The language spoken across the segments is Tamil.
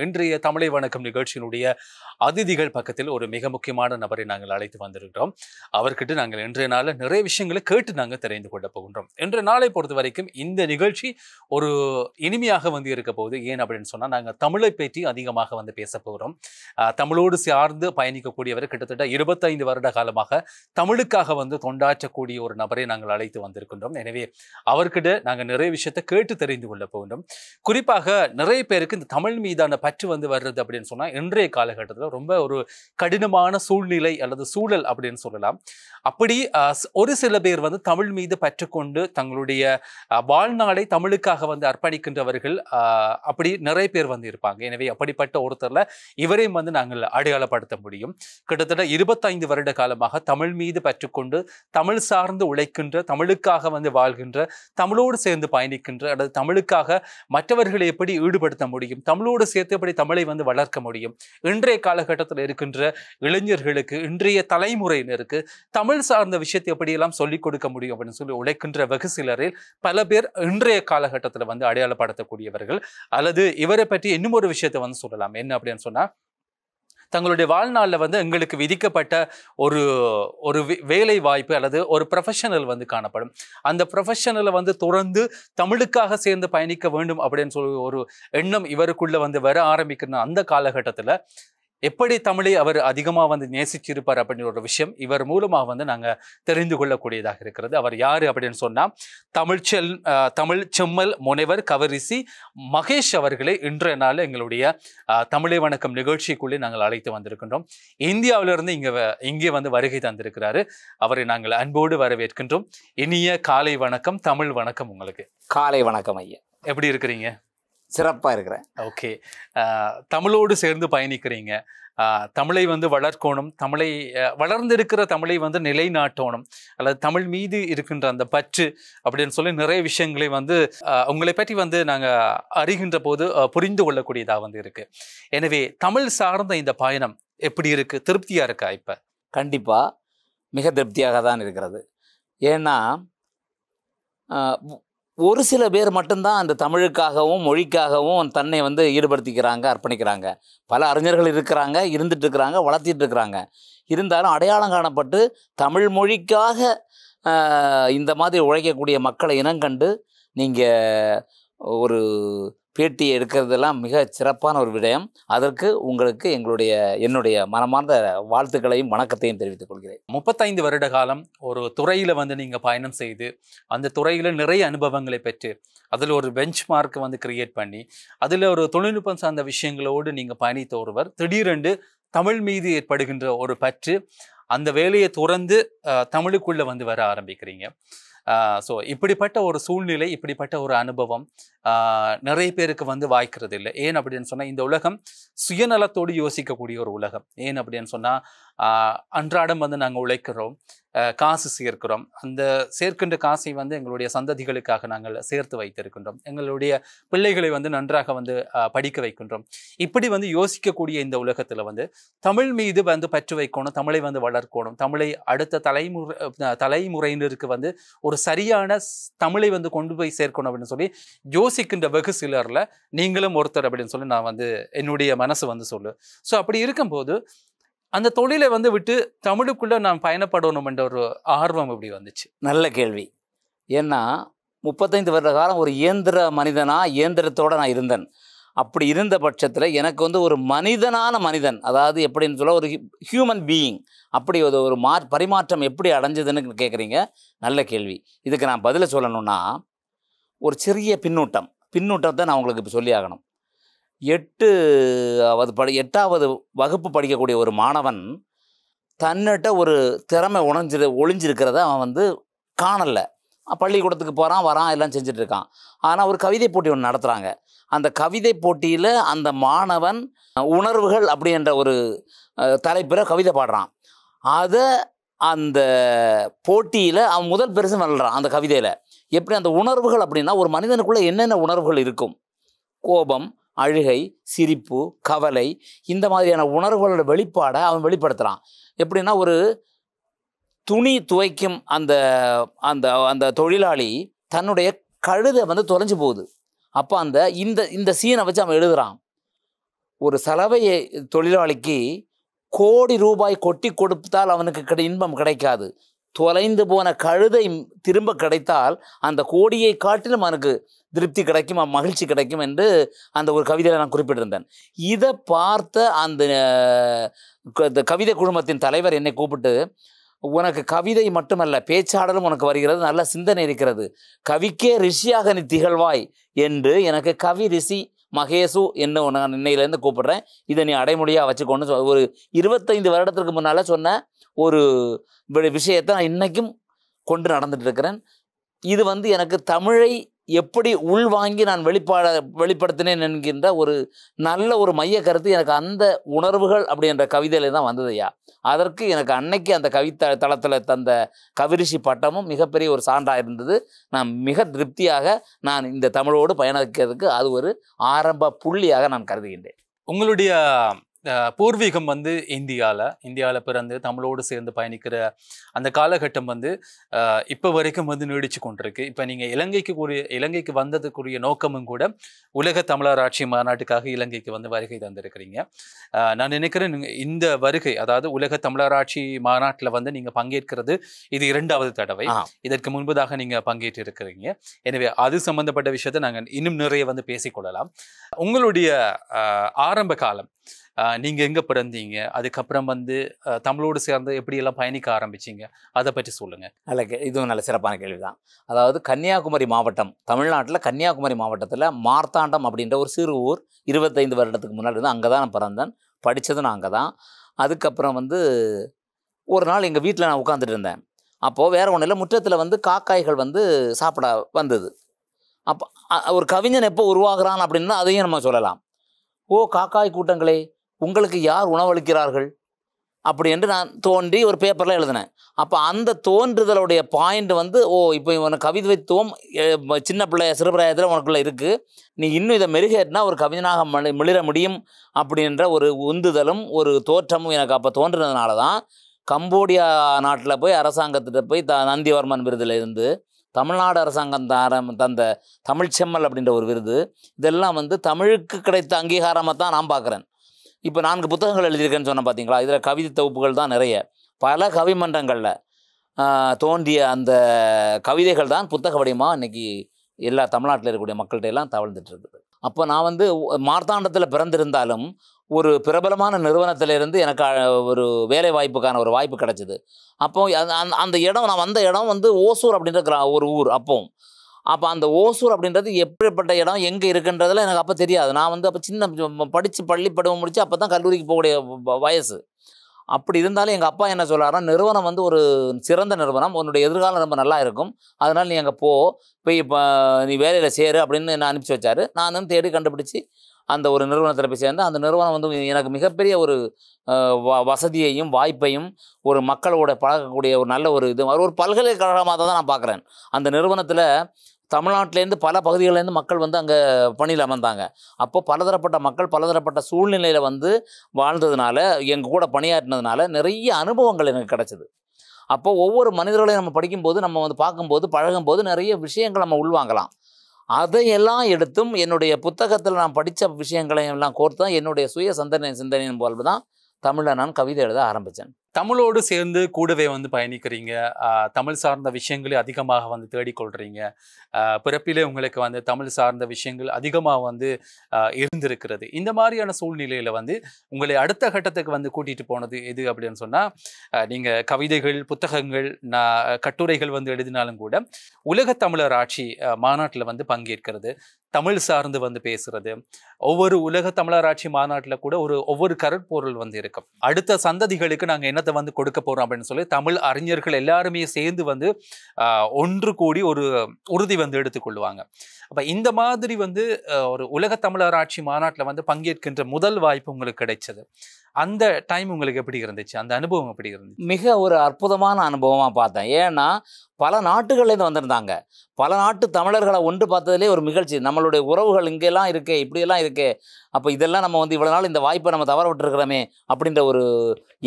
இன்றைய தமிழை வணக்கம் நிகழ்ச்சியினுடைய அதிதிகள் பக்கத்தில் ஒரு மிக முக்கியமான நபரை நாங்கள் அழைத்து வந்திருக்கிறோம். அவர்கிட்ட நாங்கள் இன்றைய நாளில் நிறைய விஷயங்களை கேட்டு நாங்கள் தெரிந்து கொள்ள போகின்றோம். இன்றைய நாளை பொறுத்த வரைக்கும் இந்த நிகழ்ச்சி ஒரு இனிமையாக இருக்க போகுது. ஏன் அப்படின்னு சொன்னால் நாங்கள் தமிழை பற்றி அதிகமாக பேச போகிறோம். தமிழோடு சார்ந்து பயணிக்கக்கூடியவர் கிட்டத்தட்ட 25 வருட காலமாக தமிழுக்காக தொண்டாற்றக்கூடிய ஒரு நபரை நாங்கள் அழைத்து வந்திருக்கின்றோம். எனவே அவர்கிட்ட நாங்கள் நிறைய விஷயத்தை கேட்டு தெரிந்து கொள்ள போகின்றோம். குறிப்பாக நிறைய பேருக்கு இந்த தமிழ் மீதான பற்று வர்றது அப்படின்னு சொன்னா இன்றைய காலகட்டத்தில் ரொம்ப ஒரு கடினமான சூழ்நிலை அல்லது சூழல் அப்படின்னு சொல்லலாம். அப்படி ஒரு சில பேர் தமிழ் மீது பற்றுக்கொண்டு தங்களுடைய வாழ்நாளை தமிழுக்காக அர்ப்பணிக்கின்றவர்கள் அப்படி நிறைய பேர் இருப்பாங்க. எனவே அப்படிப்பட்ட ஒருத்தர்ல இவரையும் நாங்கள் அடையாளப்படுத்த முடியும். கிட்டத்தட்ட 25 வருட காலமாக தமிழ் மீது பற்றுக்கொண்டு தமிழ் சார்ந்து உழைக்கின்ற, தமிழுக்காக வாழ்கின்ற, தமிழோடு சேர்ந்து பயணிக்கின்ற அல்லது தமிழுக்காக மற்றவர்களை எப்படி ஈடுபடுத்த முடியும், தமிழோடு சேர்த்து எப்படி தமிழை வளர்க்க முடியும், இன்றைய காலகட்டத்தில் இருக்கின்ற இளைஞர்களுக்கு, இன்றைய தலைமுறையினருக்கு தமிழ் சார்ந்த விஷயத்தை எப்படியெல்லாம் சொல்லிக் கொடுக்க முடியும் அப்படின்னு சொல்லி உழைக்கின்ற வெகு சிலரில் பல பேர் இன்றைய காலகட்டத்தில் அடையாளப்படுத்தக்கூடியவர்கள். அல்லது இவரை பற்றி இன்னும் ஒரு விஷயத்தை சொல்லலாம். என்ன அப்படின்னு சொன்னா, தங்களுடைய வாழ்நாளில் எங்களுக்கு விதிக்கப்பட்ட ஒரு ஒரு வேலை வாய்ப்பு அல்லது ஒரு ப்ரொஃபஷனல் காணப்படும். அந்த ப்ரொஃபஷனலை தொடர்ந்து தமிழுக்காக சேர்ந்து பயணிக்க வேண்டும் அப்படின்னு சொல்லி ஒரு எண்ணம் இவருக்குள்ள வர ஆரம்பிக்கிற அந்த காலகட்டத்தில் எப்படி தமிழை அவர் அதிகமாக நேசிச்சிருப்பார் அப்படின்ற ஒரு விஷயம் இவர் மூலமாக நாங்கள் தெரிந்து கொள்ளக்கூடியதாக இருக்கிறது. அவர் யாரு அப்படின்னு சொன்னால், தமிழ் செம்மல் முனைவர் கவரிசி மகேஷ் அவர்களை இன்றைய நாள் எங்களுடைய தமிழை வணக்கம் நிகழ்ச்சிக்குள்ளே நாங்கள் அழைத்து வந்திருக்கின்றோம். இந்தியாவிலிருந்து இங்கே வருகை தந்திருக்கிறாரு. அவரை நாங்கள் அன்போடு வரவேற்கின்றோம். இனிய காலை வணக்கம், தமிழ் வணக்கம் உங்களுக்கு. காலை வணக்கம் ஐயா, எப்படி இருக்கிறீங்க? சிறப்பா இருக்கிறேன். ஓகே, தமிழோடு சேர்ந்து பயணிக்கிறீங்க. தமிழை வளர்க்கணும், தமிழை வளர்ந்திருக்கிற தமிழை நிலைநாட்டணும், அல்லது தமிழ் மீது இருக்கின்ற அந்த பற்று அப்படின்னு சொல்லி நிறைய விஷயங்களை உங்களை பற்றி நாங்கள் அறிகின்ற போது புரிந்து கொள்ளக்கூடியதாக இருக்கு. எனவே தமிழ் சார்ந்த இந்த பயணம் எப்படி இருக்கு? திருப்தியா இருக்கா? இப்ப கண்டிப்பா மிக திருப்தியாக தான் இருக்கிறது. ஏன்னா ஒரு சில பேர் மட்டும்தான் அந்த தமிழுக்காகவும் மொழிக்காகவும் தன்னை ஈடுபடுத்திக்கிறாங்க, அர்ப்பணிக்கிறாங்க. பல அறிஞர்கள் இருக்கிறாங்க, இருந்துட்டு இருக்கிறாங்க, வளர்த்திட்டு இருக்கிறாங்க. இருந்தாலும் அடையாளம் காணப்பட்டு தமிழ் மொழிக்காக இந்த மாதிரி உழைக்கக்கூடிய மக்களை இனங்கண்டு நீங்கள் ஒரு பேட்டி எடுக்கிறதெல்லாம் மிக சிறப்பான ஒரு விடயம். அதற்கு உங்களுக்கு என்னுடைய மனமார்ந்த வாழ்த்துக்களையும் வணக்கத்தையும் தெரிவித்துக் கொள்கிறேன். 35 வருட காலம் ஒரு துறையில் நீங்கள் பயணம் செய்து அந்த துறையில் நிறைய அனுபவங்களை பெற்று அதில் ஒரு பெஞ்ச் மார்க் கிரியேட் பண்ணி அதில் ஒரு தொழில்நுட்பம் சார்ந்த விஷயங்களோடு நீங்கள் பயணித்த ஒருவர் திடீரென்று தமிழ் மீது ஏற்படுகின்ற ஒரு பற்று, அந்த வேலையை துறந்து தமிழுக்குள்ளே வர ஆரம்பிக்கிறீங்க. ஸோ இப்படிப்பட்ட ஒரு சூழ்நிலை, இப்படிப்பட்ட ஒரு அனுபவம் நிறைய பேருக்கு வாய்க்கிறது இல்லை. ஏன் அப்படின்னு சொன்னால், இந்த உலகம் சுயநலத்தோடு யோசிக்கக்கூடிய ஒரு உலகம். ஏன் அப்படின்னு சொன்னால், அன்றாடம் நாங்கள் உழைக்கிறோம், காசு சேர்க்கிறோம். அந்த சேர்க்கின்ற காசை எங்களுடைய சந்ததிகளுக்காக நாங்கள் சேர்த்து வைத்திருக்கின்றோம். எங்களுடைய பிள்ளைகளை நன்றாக படிக்க வைக்கின்றோம். இப்படி யோசிக்கக்கூடிய இந்த உலகத்தில் தமிழ் மீது பற்று வைக்கணும், தமிழை வளர்க்கணும், தமிழை அடுத்த தலைமுறையினருக்கு ஒரு சரியான தமிழை கொண்டு போய் சேர்க்கணும் அப்படின்னு சொல்லி யோசிக்கின்ற வெகு சிலர்ல நீங்களும் ஒருத்தர் அப்படின்னு சொல்லி நான் என்னுடைய மனசு சொல்லு. ஸோ அப்படி இருக்கும்போது அந்த தொழிலை விட்டு தமிழுக்குள்ள நான் பயணப்படணும் என்ற ஒரு ஆர்வம் எப்படி வந்துச்சு? நல்ல கேள்வி. ஏன்னா 35 வருட காலம் ஒரு இயந்திர மனிதனா, இயந்திரத்தோடு நான் இருந்தேன். அப்படி இருந்த பட்சத்தில் எனக்கு ஒரு மனிதனான மனிதன், அதாவது எப்படின்னு சொல்ல ஒரு ஹியூமன் பீயிங், அப்படி ஒரு பரிமாற்றம் எப்படி அடைஞ்சதுன்னு கேட்குறீங்க. நல்ல கேள்வி. இதுக்கு நான் பதிலை சொல்லணும்னா ஒரு சிறிய பின்னூட்டத்தை நான் உங்களுக்கு இப்போ சொல்லி ஆகணும். 8வது வகுப்பு படிக்கக்கூடிய ஒரு மாணவன் தன்னிட்ட ஒரு திறமை ஒளிஞ்சிருக்கிறத அவன் காணலை. பள்ளிக்கூடத்துக்கு போகிறான், வரான், எல்லாம் செஞ்சிட்ருக்கான். ஆனால் ஒரு கவிதை போட்டி ஒன்று நடத்துகிறாங்க. அந்த கவிதை போட்டியில் அந்த மாணவன் உணர்வுகள் அப்படின்ற ஒரு தலைப்பில் கவிதை பாடுறான். அதை அந்த போட்டியில் அவன் முதல் பரிசு வெல்றான். அந்த கவிதையில் எப்படி அந்த உணர்வுகள் அப்படின்னா, ஒரு மனிதனுக்குள்ளே என்னென்ன உணர்வுகள் இருக்கும், கோபம், அழுகை, சிரிப்பு, கவலை, இந்த மாதிரியான உணர்வுகளோட வெளிப்பாடை அவன் வெளிப்படுத்துகிறான். எப்படின்னா, ஒரு துணி துவைக்கும் அந்த அந்த அந்த தொழிலாளி தன்னுடைய கழுதை தொலைஞ்சு போகுது. அப்போ இந்த சீனை வச்சு அவன் எழுதுகிறான். ஒரு சலவை தொழிலாளிக்கு கோடி ரூபாய் கொட்டி கொடுத்தால் அவனுக்கு இன்பம் கிடைக்காது. தொலைந்து போன கழுதை திரும்ப கிடைத்தால் அந்த கோடியை காட்டிலும் அவனுக்கு திருப்தி கிடைக்கும், மகிழ்ச்சி கிடைக்கும் என்று அந்த ஒரு கவிதையில் நான் குறிப்பிட்டிருந்தேன். இதை பார்த்த அந்த கவிதை குழுமத்தின் தலைவர் என்னை கூப்பிட்டு, உனக்கு கவிதை மட்டுமல்ல பேச்சாடலும் உனக்கு வருகிறது, நல்ல சிந்தனை இருக்கிறது, கவிக்கே ரிஷியாக நீ திகழ்வாய் என்று எனக்கு கவி ரிஷி மகேசு என்ன நான் இன்னையிலேருந்து கூப்பிடுறேன், இதை நீ அடைமொழியாக வச்சுக்கொண்டு ஒரு 25 வருடத்திற்கு முன்னால் சொன்ன ஒரு விஷயத்தை நான் இன்னைக்கும் கொண்டு நடந்துட்டு இருக்கிறேன். இது எனக்கு தமிழை எப்படி உள்வாங்கி நான் வெளிப்படுத்தினேன் என்கின்ற ஒரு நல்ல ஒரு மைய கருத்து எனக்கு அந்த உணர்வுகள் அப்படின்ற கவிதையில தான் வந்ததையா. அதற்கு எனக்கு அன்னைக்கு அந்த தளத்தில் தந்த கவிரிஷி பட்டமும் மிகப்பெரிய ஒரு சான்றாக இருந்தது. நான் மிக திருப்தியாக நான் இந்த தமிழோடு பயணிக்கிறதுக்கு அது ஒரு ஆரம்ப புள்ளியாக நான் கருதுகின்றேன். உங்களுடைய பூர்வீகம் இந்தியாவில் பிறந்து தமிழோடு சேர்ந்து பயணிக்கிற அந்த காலகட்டம் இப்போ வரைக்கும் நீடிச்சு கொண்டிருக்கு. இப்போ நீங்கள் இலங்கைக்கு வந்ததுக்குரிய நோக்கமும் கூட உலக தமிழர் ஆட்சி மாநாட்டுக்காக இலங்கைக்கு வருகை தந்திருக்கிறீங்க. நான் நினைக்கிறேன் இந்த வருகை, அதாவது உலக தமிழர் ஆட்சி மாநாட்டில் நீங்கள் பங்கேற்கிறது இது 2வது தடவை. இதற்கு முன்பதாக நீங்கள் பங்கேற்று இருக்கிறீங்க. எனவே அது சம்பந்தப்பட்ட விஷயத்தை நாங்கள் இன்னும் நிறைய பேசிக்கொள்ளலாம். உங்களுடைய ஆரம்ப காலம், நீங்க எங்க பிறந்தீங்க, அதுக்கப்புறம் தமிழோடு சேர்ந்து எப்படியெல்லாம் பயணிக்க ஆரம்பிச்சிங்க, அதை பற்றி சொல்லுங்க. இதுவும் நல்ல சிறப்பான கேள்விதான். அதாவது கன்னியாகுமரி மாவட்டம், தமிழ்நாட்டில் கன்னியாகுமரி மாவட்டத்தில் மார்த்தாண்டம் அப்படின்ற ஒரு சிறு ஊர் 25 வருடத்துக்கு முன்னாடி அங்கே தான் நான் பிறந்தேன். படித்தது நான் அங்கே தான். அதுக்கப்புறம் ஒரு நாள் எங்கள் வீட்டில் நான் உட்காந்துட்டு இருந்தேன். அப்போது வேறு ஒன்றும் இல்லை, முற்றத்தில் காக்காய்கள் சாப்பிட வந்தது. அப்போ ஒரு கவிஞன் எப்போ உருவாகிறான் அப்படின்னா அதையும் நம்ம சொல்லலாம். ஓ காக்காய் கூட்டங்களே, உங்களுக்கு யார் உணவளிக்கிறார்கள் அப்படி என்று நான் தோன்றி ஒரு பேப்பரில் எழுதினேன். அப்போ அந்த தோன்றுதலுடைய பாயிண்ட் ஓ இப்போ உனக்கு கவிதைத்துவம் சின்ன பிள்ளை சிறுபிராயத்தில் உனக்குள்ளே இருக்குது, நீ இன்னும் இதை மெருகேற்றினா ஒரு கவிஞனாக மிளிர முடியும் அப்படின்ற ஒரு உந்துதலும் ஒரு தோற்றமும் எனக்கு அப்போ தோன்றினதுனால தான் கம்போடியா நாட்டில் போய் அரசாங்கத்திட்ட போய் நந்திவர்மன் விருதில் இருந்து தமிழ்நாடு அரசாங்கம் தந்த தமிழ்ச்செம்மல் அப்படின்ற ஒரு விருது, இதெல்லாம் தமிழுக்கு கிடைத்த அங்கீகாரமாக தான் நான் பார்க்குறேன். இப்போ 4 புத்தகங்கள் எழுதியிருக்கேன்னு சொன்னேன் பார்த்தீங்களா, இதில் கவிதை தொகுப்புகள் தான் நிறைய. பல கவிமன்றங்களில் தோன்றிய அந்த கவிதைகள் தான் புத்தக வடிவமாக இன்றைக்கி எல்லா தமிழ்நாட்டில் இருக்கக்கூடிய மக்கள்கிட்ட எல்லாம் தவழ்ந்துட்டு இருக்குது. அப்போ நான் மார்த்தாண்டத்தில் பிறந்திருந்தாலும் ஒரு பிரபலமான நிறுவனத்திலிருந்து எனக்கு ஒரு வேலை வாய்ப்புக்கான ஒரு வாய்ப்பு கிடச்சிது. அப்போது அந்த இடம், நான் வந்த இடம் ஓசூர் அப்படின்ற ஒரு ஊர். அப்போ அந்த ஓசூர் அப்படின்றது எப்படிப்பட்ட இடம், எங்கே இருக்குன்றதில் எனக்கு அப்போ தெரியாது. நான் அப்போ சின்ன படித்து பள்ளி பருவம் முடித்து அப்போ தான் கல்லூரிக்கு போகக்கூடிய வயசு. அப்படி இருந்தாலும் எங்கள் அப்பா என்ன சொல்கிறாருன்னா, நிறுவனம் ஒரு சிறந்த நிறுவனம், உன்னுடைய எதிர்காலம் ரொம்ப நல்லா இருக்கும், அதனால் நீ அங்கே போய் இப்போ நீ வேலையில் சேரு அப்படின்னு என்ன அனுப்பிச்சி வச்சார். நான் தேடி கண்டுபிடிச்சி அந்த ஒரு நிறுவனத்தில் போய் சேர்ந்து, அந்த நிறுவனம் எனக்கு மிகப்பெரிய ஒரு வசதியையும் வாய்ப்பையும் ஒரு மக்களோட பழகக்கூடிய ஒரு நல்ல ஒரு ஒரு பல்கலைக்கழகமாக தான் நான் பார்க்குறேன். அந்த நிறுவனத்தில் தமிழ்நாட்டிலேருந்து பல பகுதிகளிலேருந்து மக்கள் அங்கே பணியில் அமர்ந்தாங்க. அப்போது பலதரப்பட்ட மக்கள் பலதரப்பட்ட சூழ்நிலையில் வாழ்ந்ததுனால, எங்கள் கூட பணியாற்றினதுனால நிறைய அனுபவங்கள் எனக்கு கிடச்சிது. அப்போது ஒவ்வொரு மனிதர்களையும் நம்ம படிக்கும்போது, நம்ம பார்க்கும்போது பழகும்போது நிறைய விஷயங்கள் நம்ம உள்வாங்கலாம். அதையெல்லாம் எடுத்தும் என்னுடைய புத்தகத்தில் நான் படித்த விஷயங்களையும் எல்லாம் கோர்த்து தான் என்னுடைய சுய சிந்தனையின் போல் தான் தமிழில் நான் கவிதை எழுத ஆரம்பித்தேன். தமிழோடு சேர்ந்து கூடவே பயணிக்கிறீங்க, தமிழ் சார்ந்த விஷயங்களை அதிகமாக தேடிக்கொள்கிறீங்க, பிறப்பிலே உங்களுக்கு தமிழ் சார்ந்த விஷயங்கள் அதிகமாக இருந்திருக்கிறது. இந்த மாதிரியான சூழ்நிலையில் உங்களை அடுத்த கட்டத்துக்கு கூட்டிகிட்டு போனது எது அப்படின்னு சொன்னால், நீங்கள் கவிதைகள், புத்தகங்கள், கட்டுரைகள் எழுதினாலும் கூட உலக தமிழர் ஆட்சி மாநாட்டில் பங்கேற்கிறது, தமிழ் சார்ந்து பேசுறது, ஒவ்வொரு உலக தமிழர் ஆட்சி மாநாட்டில் கூட ஒவ்வொரு கருப்பொருள் இருக்கும். அடுத்த சந்ததிகளுக்கு நாங்கள் என்னத்தை கொடுக்க போறோம் அப்படின்னு சொல்லி தமிழ் அறிஞர்கள் எல்லாருமே சேர்ந்து ஒன்று கூடி ஒரு உறுதி எடுத்துக்கொள்வாங்க. அப்ப இந்த மாதிரி ஒரு உலக தமிழர் ஆட்சி மாநாட்டில் பங்கேற்கின்ற முதல் வாய்ப்பு உங்களுக்கு கிடைச்சது. அந்த டைம் உங்களுக்கு எப்படி இருந்துச்சு? அந்த அனுபவம் எப்படி இருந்துச்சு? மிக ஒரு அற்புதமான அனுபவமாக பார்த்தேன். ஏன்னா பல நாட்டுகள்லேருந்து வந்திருந்தாங்க. பல நாட்டு தமிழர்களை ஒன்று பார்த்ததுலேயே ஒரு நிகழ்ச்சி. நம்மளுடைய உறவுகள் இங்கெல்லாம் இருக்கே, இப்படியெல்லாம் இருக்கே, அப்போ இதெல்லாம் நம்ம இவ்வளோ நாள் இந்த வாய்ப்பை நம்ம தவற விட்டுருக்கிறோமே அப்படின்ற ஒரு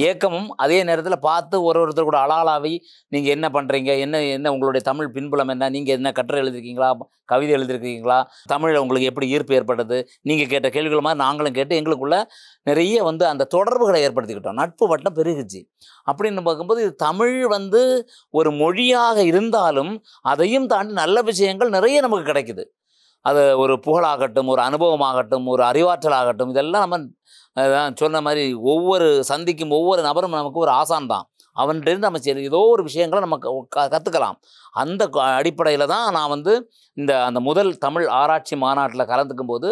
ஏக்கமும் அதே நேரத்தில் பார்த்து ஒருத்தர் கூட அலாலாவி நீங்கள் என்ன பண்ணுறீங்க, என்ன என்ன உங்களுடைய தமிழ் பின்புலம் என்ன, நீங்கள் என்ன கட்டுரை எழுதிருக்கீங்களா, கவிதை எழுதிருக்கீங்களா, தமிழில் உங்களுக்கு எப்படி ஈர்ப்பு ஏற்பட்டது, நீங்கள் கேட்ட கேள்விகள் மாதிரி நாங்களும் கேட்டு எங்களுக்குள்ள நிறைய அந்த தொடர்புகளை ஏற்படுத்திக்கிட்டோம். நட்பு வட்டம் பெருகுச்சு. அப்படின்னு பார்க்கும்போது இது தமிழ் ஒரு மொழியாக இருந்தாலும் அதையும் தாண்டி நல்ல விஷயங்கள் நிறைய நமக்கு கிடைக்குது. அது ஒரு புகழாகட்டும், ஒரு அனுபவமாகட்டும், ஒரு அறிவாற்றலாகட்டும், இதெல்லாம் நம்ம சொன்ன மாதிரி ஒவ்வொரு சந்திக்கும் ஒவ்வொரு நபரும் நமக்கு ஒரு ஆசான் தான். அவன்கிட்டருந்து நம்ம சரி ஏதோ ஒரு விஷயங்களை நம்ம கற்றுக்கலாம். அந்த அடிப்படையில் தான் நான் அந்த முதல் தமிழ் ஆராய்ச்சி மாநாட்டில் கலந்துக்கும் போது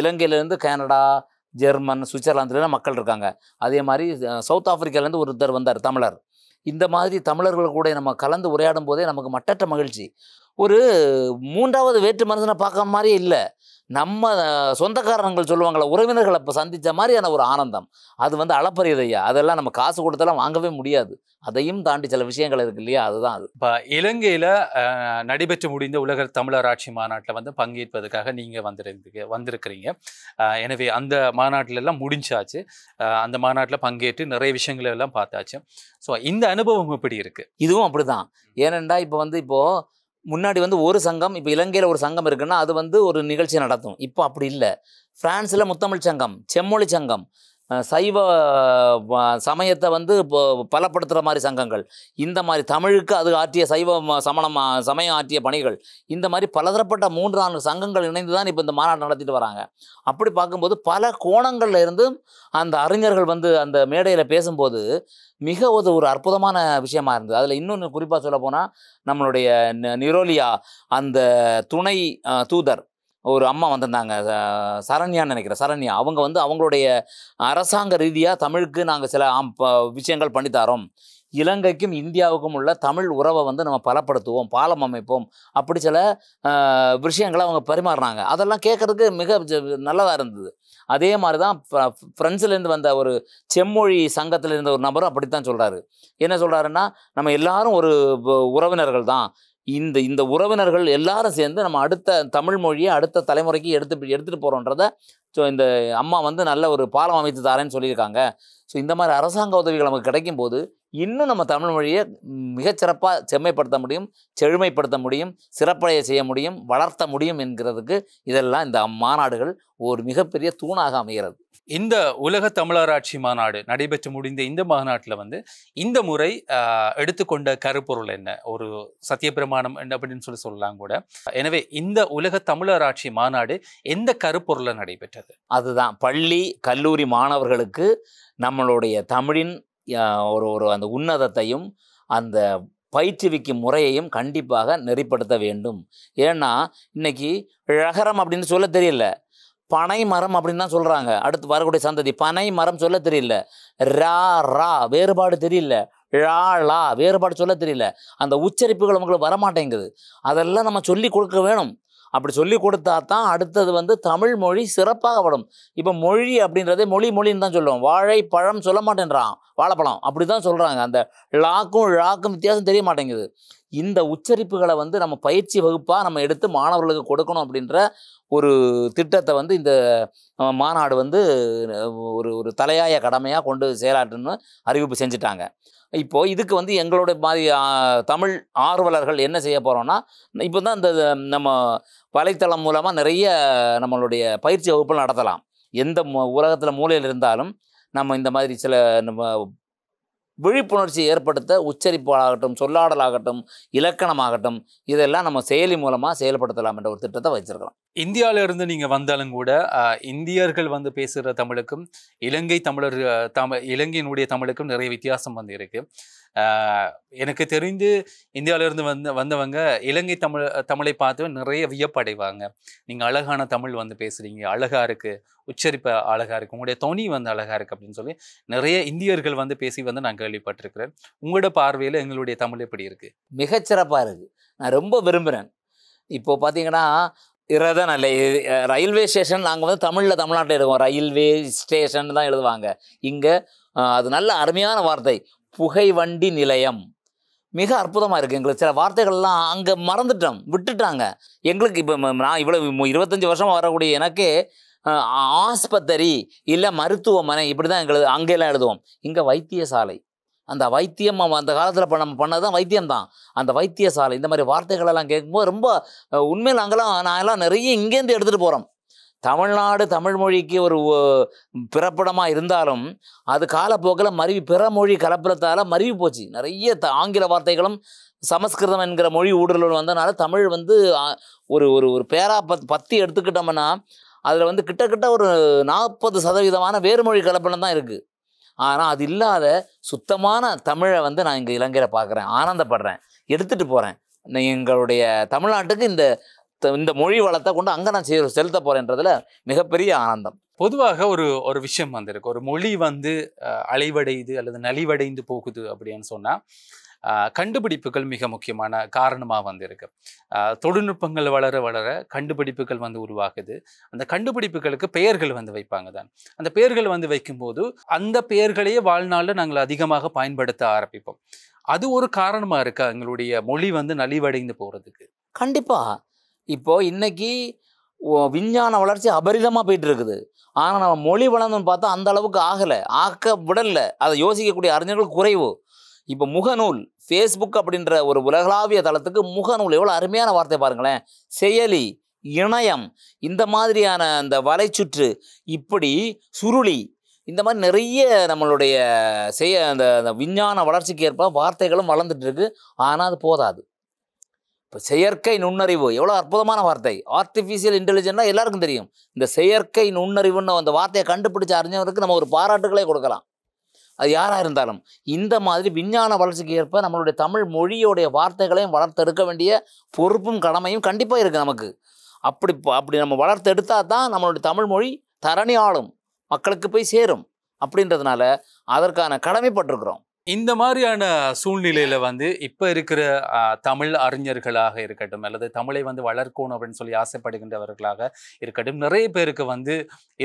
இலங்கையிலேருந்து கனடா, ஜெர்மன், சுவிட்சர்லாந்துலாம் மக்கள் இருக்காங்க. அதே மாதிரி சவுத் ஆப்பிரிக்காலேருந்து ஒருத்தர் வந்தார் தமிழர். இந்த மாதிரி தமிழர்கள் கூட நம்ம கலந்து உரையாடும் போதே நமக்கு மட்டற்ற மகிழ்ச்சி. ஒரு மூன்றாவது வேற்று மனுஷனை பார்க்க மாதிரியே இல்லை. நம்ம சொந்தக்காரங்கள் சொல்லுவாங்களே, உறவினர்களை இப்போ சந்தித்த மாதிரியான ஒரு ஆனந்தம். அது அளப்பரியதையா. அதெல்லாம் நம்ம காசு கொடுத்தெல்லாம் வாங்கவே முடியாது. அதையும் தாண்டி சில விஷயங்கள் இருக்கு இல்லையா, அதுதான் அது. இப்போ இலங்கையில் நடைபெற்று முடிந்த உலக தமிழராட்சி மாநாட்டில் பங்கேற்பதற்காக நீங்கள் வந்திருக்கிறீங்க. எனவே அந்த மாநாட்டிலெல்லாம் முடிஞ்சாச்சு. அந்த மாநாட்டில் பங்கேற்று நிறைய விஷயங்கள் எல்லாம் பார்த்தாச்சு. ஸோ இந்த அனுபவம் எப்படி இருக்குது? இதுவும் அப்படி தான். ஏனெண்டா இப்போது முன்னாடி ஒரு சங்கம், இப்போ இலங்கையில் ஒரு சங்கம் இருக்குன்னா அது ஒரு நிகழ்ச்சி நடத்தும். இப்போ அப்படி இல்லை. ஃப்ரான்ஸில் முத்தமிழ் சங்கம், செம்மொழி சங்கம், சைவ சமயத்தை இப்போ பலப்படுத்துகிற மாதிரி சங்கங்கள், இந்த மாதிரி தமிழுக்கு அது ஆற்றிய சைவ சமயம் ஆற்றிய பணிகள், இந்த மாதிரி பலதரப்பட்ட 3-4 சங்கங்கள் இணைந்து தான் இப்போ இந்த மாநாடு நடத்திட்டு வராங்க. அப்படி பார்க்கும்போது பல கோணங்களில் இருந்து அந்த அறிஞர்கள் அந்த மேடையில் பேசும்போது மிக ஒரு அற்புதமான விஷயமா இருந்தது. அதில் இன்னொன்று குறிப்பாக சொல்ல போனால் நம்மளுடைய நிரோலியா அந்த துணை தூதர் ஒரு அம்மா வந்திருந்தாங்க, சரண்யான்னு நினைக்கிறேன். சரண்யா அவங்க அவங்களுடைய அரசாங்க ரீதியாக தமிழுக்கு நாங்கள் சில விஷயங்கள் பண்ணித்தாரோம், இலங்கைக்கும் இந்தியாவுக்கும் உள்ள தமிழ் உறவை நம்ம பலப்படுத்துவோம், பாலம் அமைப்போம், அப்படி சில விஷயங்களை அவங்க பரிமாறினாங்க. அதெல்லாம் கேட்குறதுக்கு மிக நல்லதாக இருந்தது. அதே மாதிரி தான் ஃப்ரெண்ட்ஸ்லேருந்து வந்த ஒரு செம்மொழி சங்கத்தில் இருந்த ஒரு நபரும் அப்படித்தான் சொல்கிறாரு. என்ன சொல்கிறாருன்னா, நம்ம எல்லாரும் ஒரு உறவினர்கள் தான். இந்த உறவினர்கள் எல்லாரும் சேர்ந்து நம்ம அடுத்த தமிழ் மொழியை அடுத்த தலைமுறைக்கு எடுத்துகிட்டு போகிறோன்றத இந்த அம்மா நல்ல ஒரு பாலம் அமைத்து தாரேன்னு சொல்லியிருக்காங்க. ஸோ இந்த மாதிரி அரசாங்க உதவிகள் நமக்கு கிடைக்கும் போது இன்னும் நம்ம தமிழ் மொழியை மிகச்சிறப்பாக செம்மைப்படுத்த முடியும், செழுமைப்படுத்த முடியும், சிறப்படைய செய்ய முடியும், வளர்த்த முடியும் என்கிறதுக்கு இதெல்லாம் இந்த மாநாடுகள் ஒரு மிகப்பெரிய தூணாக அமைகிறது. இந்த உலக தமிழராட்சி மாநாடு நடைபெற்று முடிந்த இந்த மாநாட்டில் இந்த முறை எடுத்துக்கொண்ட கருப்பொருள் என்ன, ஒரு சத்தியப்பிரமாணம் அப்படின்னு சொல்லலாம் கூட. எனவே இந்த உலக தமிழராட்சி மாநாடு எந்த கருப்பொருளில் நடைபெற்றது? அதுதான் பள்ளி கல்லூரி மாணவர்களுக்கு நம்மளுடைய தமிழின் ஒரு அந்த உன்னதத்தையும் அந்த பயிற்றுவிக்கும் முறையையும் கண்டிப்பாக நெறிப்படுத்த வேண்டும். ஏன்னா இன்னைக்கு ழகரம் அப்படின்னு சொல்ல தெரியல, பனை மரம் அப்படின்னு தான் சொல்கிறாங்க. அடுத்து வரக்கூடிய சந்ததி பனை மரம் சொல்ல தெரியல, ரா ரா வேறுபாடு தெரியல, ழா லா வேறுபாடு சொல்ல தெரியல, அந்த உச்சரிப்புகள் உங்களுக்கு வரமாட்டேங்குது. அதெல்லாம் நம்ம சொல்லி கொடுக்க வேணும். அப்படி சொல்லி கொடுத்தா தான் அடுத்தது தமிழ் மொழி சிறப்பாக படும். இப்போ மொழி அப்படின்றதே மொழின்னு தான் சொல்லுவோம். வாழைப்பழம் சொல்ல மாட்டேன்றான், வாழைப்பழம் அப்படி தான் சொல்கிறாங்க. அந்த ழாக்கும் வித்தியாசம் தெரிய மாட்டேங்குது. இந்த உச்சரிப்புகளை நம்ம பயிற்சி வகுப்பாக நம்ம எடுத்து மாணவர்களுக்கு கொடுக்கணும் அப்படின்ற ஒரு திட்டத்தை இந்த மாநாடு ஒரு தலையாய கடமையாக கொண்டு செயலாற்றுன்னு அறிவிப்பு செஞ்சுட்டாங்க. இப்போது இதுக்கு எங்களுடைய மாதிரி தமிழ் ஆர்வலர்கள் என்ன செய்ய போகிறோன்னா, இப்போ தான் இந்த நம்ம வலைத்தளம் மூலமாக நிறைய நம்மளுடைய பயிற்சி வகுப்புகள் நடத்தலாம். எந்த உலகத்தில் மூலையில் இருந்தாலும் நம்ம இந்த மாதிரி சில நம்ம விழிப்புணர்ச்சி ஏற்படுத்த உச்சரிப்பாகட்டும், சொல்லாடலாகட்டும், இலக்கணமாகட்டும், இதெல்லாம் நம்ம செயலி மூலமாக செயல்படுத்தலாம் என்ற ஒரு திட்டத்தை வச்சிருக்கிறோம். இந்தியாவிலிருந்து நீங்கள் வந்தாலும் கூட இந்தியர்கள் பேசுகிற தமிழுக்கும் இலங்கையினுடைய தமிழுக்கும் நிறைய வித்தியாசம் இருக்குது. எனக்கு தெரிந்து இந்தியாவிலிருந்து வந்தவங்க இலங்கை தமிழை பார்த்து நிறைய வியப்படைவாங்க. நீங்கள் அழகான தமிழ் பேசுகிறீங்க, அழகாக இருக்குது, உச்சரிப்பு அழகாக இருக்குது, உங்களுடைய தொனி அழகாக இருக்குது அப்படின்னு சொல்லி நிறைய இந்தியர்கள் பேசி நான் கேள்விப்பட்டிருக்கிறேன். உங்களோட பார்வையில் எங்களுடைய தமிழ் எப்படி இருக்குது? மிகச்சிறப்பாக இருக்குது. நான் ரொம்ப விரும்புகிறேன். இப்போது பார்த்தீங்கன்னா ரயில்வே ஸ்டேஷன் நாங்கள் தமிழ்நாட்டில் எழுதுவோம், ரயில்வே ஸ்டேஷன் தான் எழுதுவாங்க. இங்கே அது நல்ல அருமையான வார்த்தை, புகைவண்டி நிலையம். மிக அற்புதமாக இருக்குது. எங்களுக்கு சில வார்த்தைகள்லாம் அங்கே விட்டுட்டாங்க. எங்களுக்கு இப்போ நான் இவ்வளோ 25 வருஷமாக வரக்கூடிய எனக்கே ஆஸ்பத்திரி இல்லை மருத்துவமனை இப்படி தான் எங்களுக்கு அங்கெல்லாம் எழுதுவோம். இங்கே வைத்தியசாலை, அந்த வைத்தியம் அந்த காலத்தில் நம்ம பண்ணதான் வைத்தியம்தான். அந்த வைத்தியசாலை இந்த மாதிரி வார்த்தைகளெல்லாம் கேட்கும்போது ரொம்ப உண்மையில் நான் எல்லாம் நிறைய இங்கேருந்து எடுத்துகிட்டு போகிறோம். தமிழ்நாடு தமிழ் மொழிக்கு ஒரு பிறப்பிடமாக இருந்தாலும் அது காலப்போக்கில் பிற மொழி கலப்படத்தால் மருவி போச்சு. நிறைய ஆங்கில வார்த்தைகளும் சமஸ்கிருதம் என்கிற மொழி ஊடுருவல் வந்தனால தமிழ் ஒரு ஒரு ஒரு பேரா பத்தி எடுத்துக்கிட்டோம்னா அதில் கிட்டத்தட்ட ஒரு 40% வேறுமொழி கலப்படம் தான் இருக்குது. ஆனால் அது இல்லாத சுத்தமான தமிழை நான் இங்கே இலங்கையில் பார்க்குறேன், ஆனந்தப்படுறேன், எடுத்துகிட்டு போகிறேன். எங்களுடைய தமிழ்நாட்டுக்கு இந்த மொழி வளத்தை கொண்டு அங்கே நான் செலுத்த போகிறேன்றதுல மிகப்பெரிய ஆனந்தம். பொதுவாக ஒரு விஷயம் வந்திருக்கு, ஒரு மொழி அழிவடையுது அல்லது நலிவடைந்து போகுது அப்படின்னு சொன்னால் கண்டுபிடிப்புகள் மிக முக்கியமான காரணமாக வந்திருக்கு. தொழில்நுட்பங்கள் வளர வளர கண்டுபிடிப்புகள் உருவாகுது. அந்த கண்டுபிடிப்புகளுக்கு பெயர்கள் வைப்பாங்க தான். அந்த பெயர்கள் வைக்கும்போது அந்த பெயர்களையே வாழ்நாளில் நாங்கள் அதிகமாக பயன்படுத்த ஆரம்பிப்போம். அது ஒரு காரணமாக இருக்கா எங்களுடைய மொழி நலிவடைந்து போகிறதுக்கு? கண்டிப்பாக. இப்போ இன்னைக்கு விஞ்ஞான வளர்ச்சி அபரிதமாக போயிட்டு இருக்குது. ஆனால் நம்ம மொழி வளர்ந்தோன்னு பார்த்தா அந்த அளவுக்கு ஆக்க விடலை. அதை யோசிக்கக்கூடிய அறிஞர்கள் குறைவு. இப்போ முகநூல், ஃபேஸ்புக் அப்படின்ற ஒரு உலகளாவிய தளத்துக்கு முகநூல் எவ்வளோ அருமையான வார்த்தை பாருங்களேன். செயலி, இணையம், இந்த மாதிரியான அந்த வலைச்சுற்று, இப்படி சுருளி, இந்த மாதிரி நிறைய நம்மளுடைய அந்த விஞ்ஞான வளர்ச்சிக்கு ஏற்ப வார்த்தைகளும் வளர்ந்துட்டு இருக்கு. ஆனால் அது போதாது. இப்போ செயற்கை நுண்ணறிவு எவ்வளோ அற்புதமான வார்த்தை. ஆர்டிஃபிஷியல் இன்டெலிஜென்ட்னா எல்லாருக்கும் தெரியும். இந்த செயற்கை நுண்ணறிவுன்னு அந்த வார்த்தையை கண்டுபிடிச்ச அறிஞருக்கு நம்ம ஒரு பாராட்டுகளே கொடுக்கலாம், அது யாராக இருந்தாலும். இந்த மாதிரி விஞ்ஞான வளர்ச்சிக்கு ஏற்ப நம்மளுடைய தமிழ் மொழியோடைய வார்த்தைகளையும் வளர்த்தெடுக்க வேண்டிய பொறுப்பும் கடமையும் கண்டிப்பாக இருக்குது நமக்கு. அப்படி நம்ம வளர்த்தெடுத்தால் தான் நம்மளுடைய தமிழ் மொழி தரணி ஆளும், மக்களுக்கு போய் சேரும். அப்படின்றதுனால அதற்கான கடமைப்பட்டிருக்கிறோம். இந்த மாதிரியான சூழ்நிலையில் இப்போ இருக்கிற தமிழ் அறிஞர்களாக இருக்கட்டும் அல்லது தமிழை வளர்க்கணும் அப்படின்னு சொல்லி ஆசைப்படுகின்றவர்களாக இருக்கட்டும், நிறைய பேருக்கு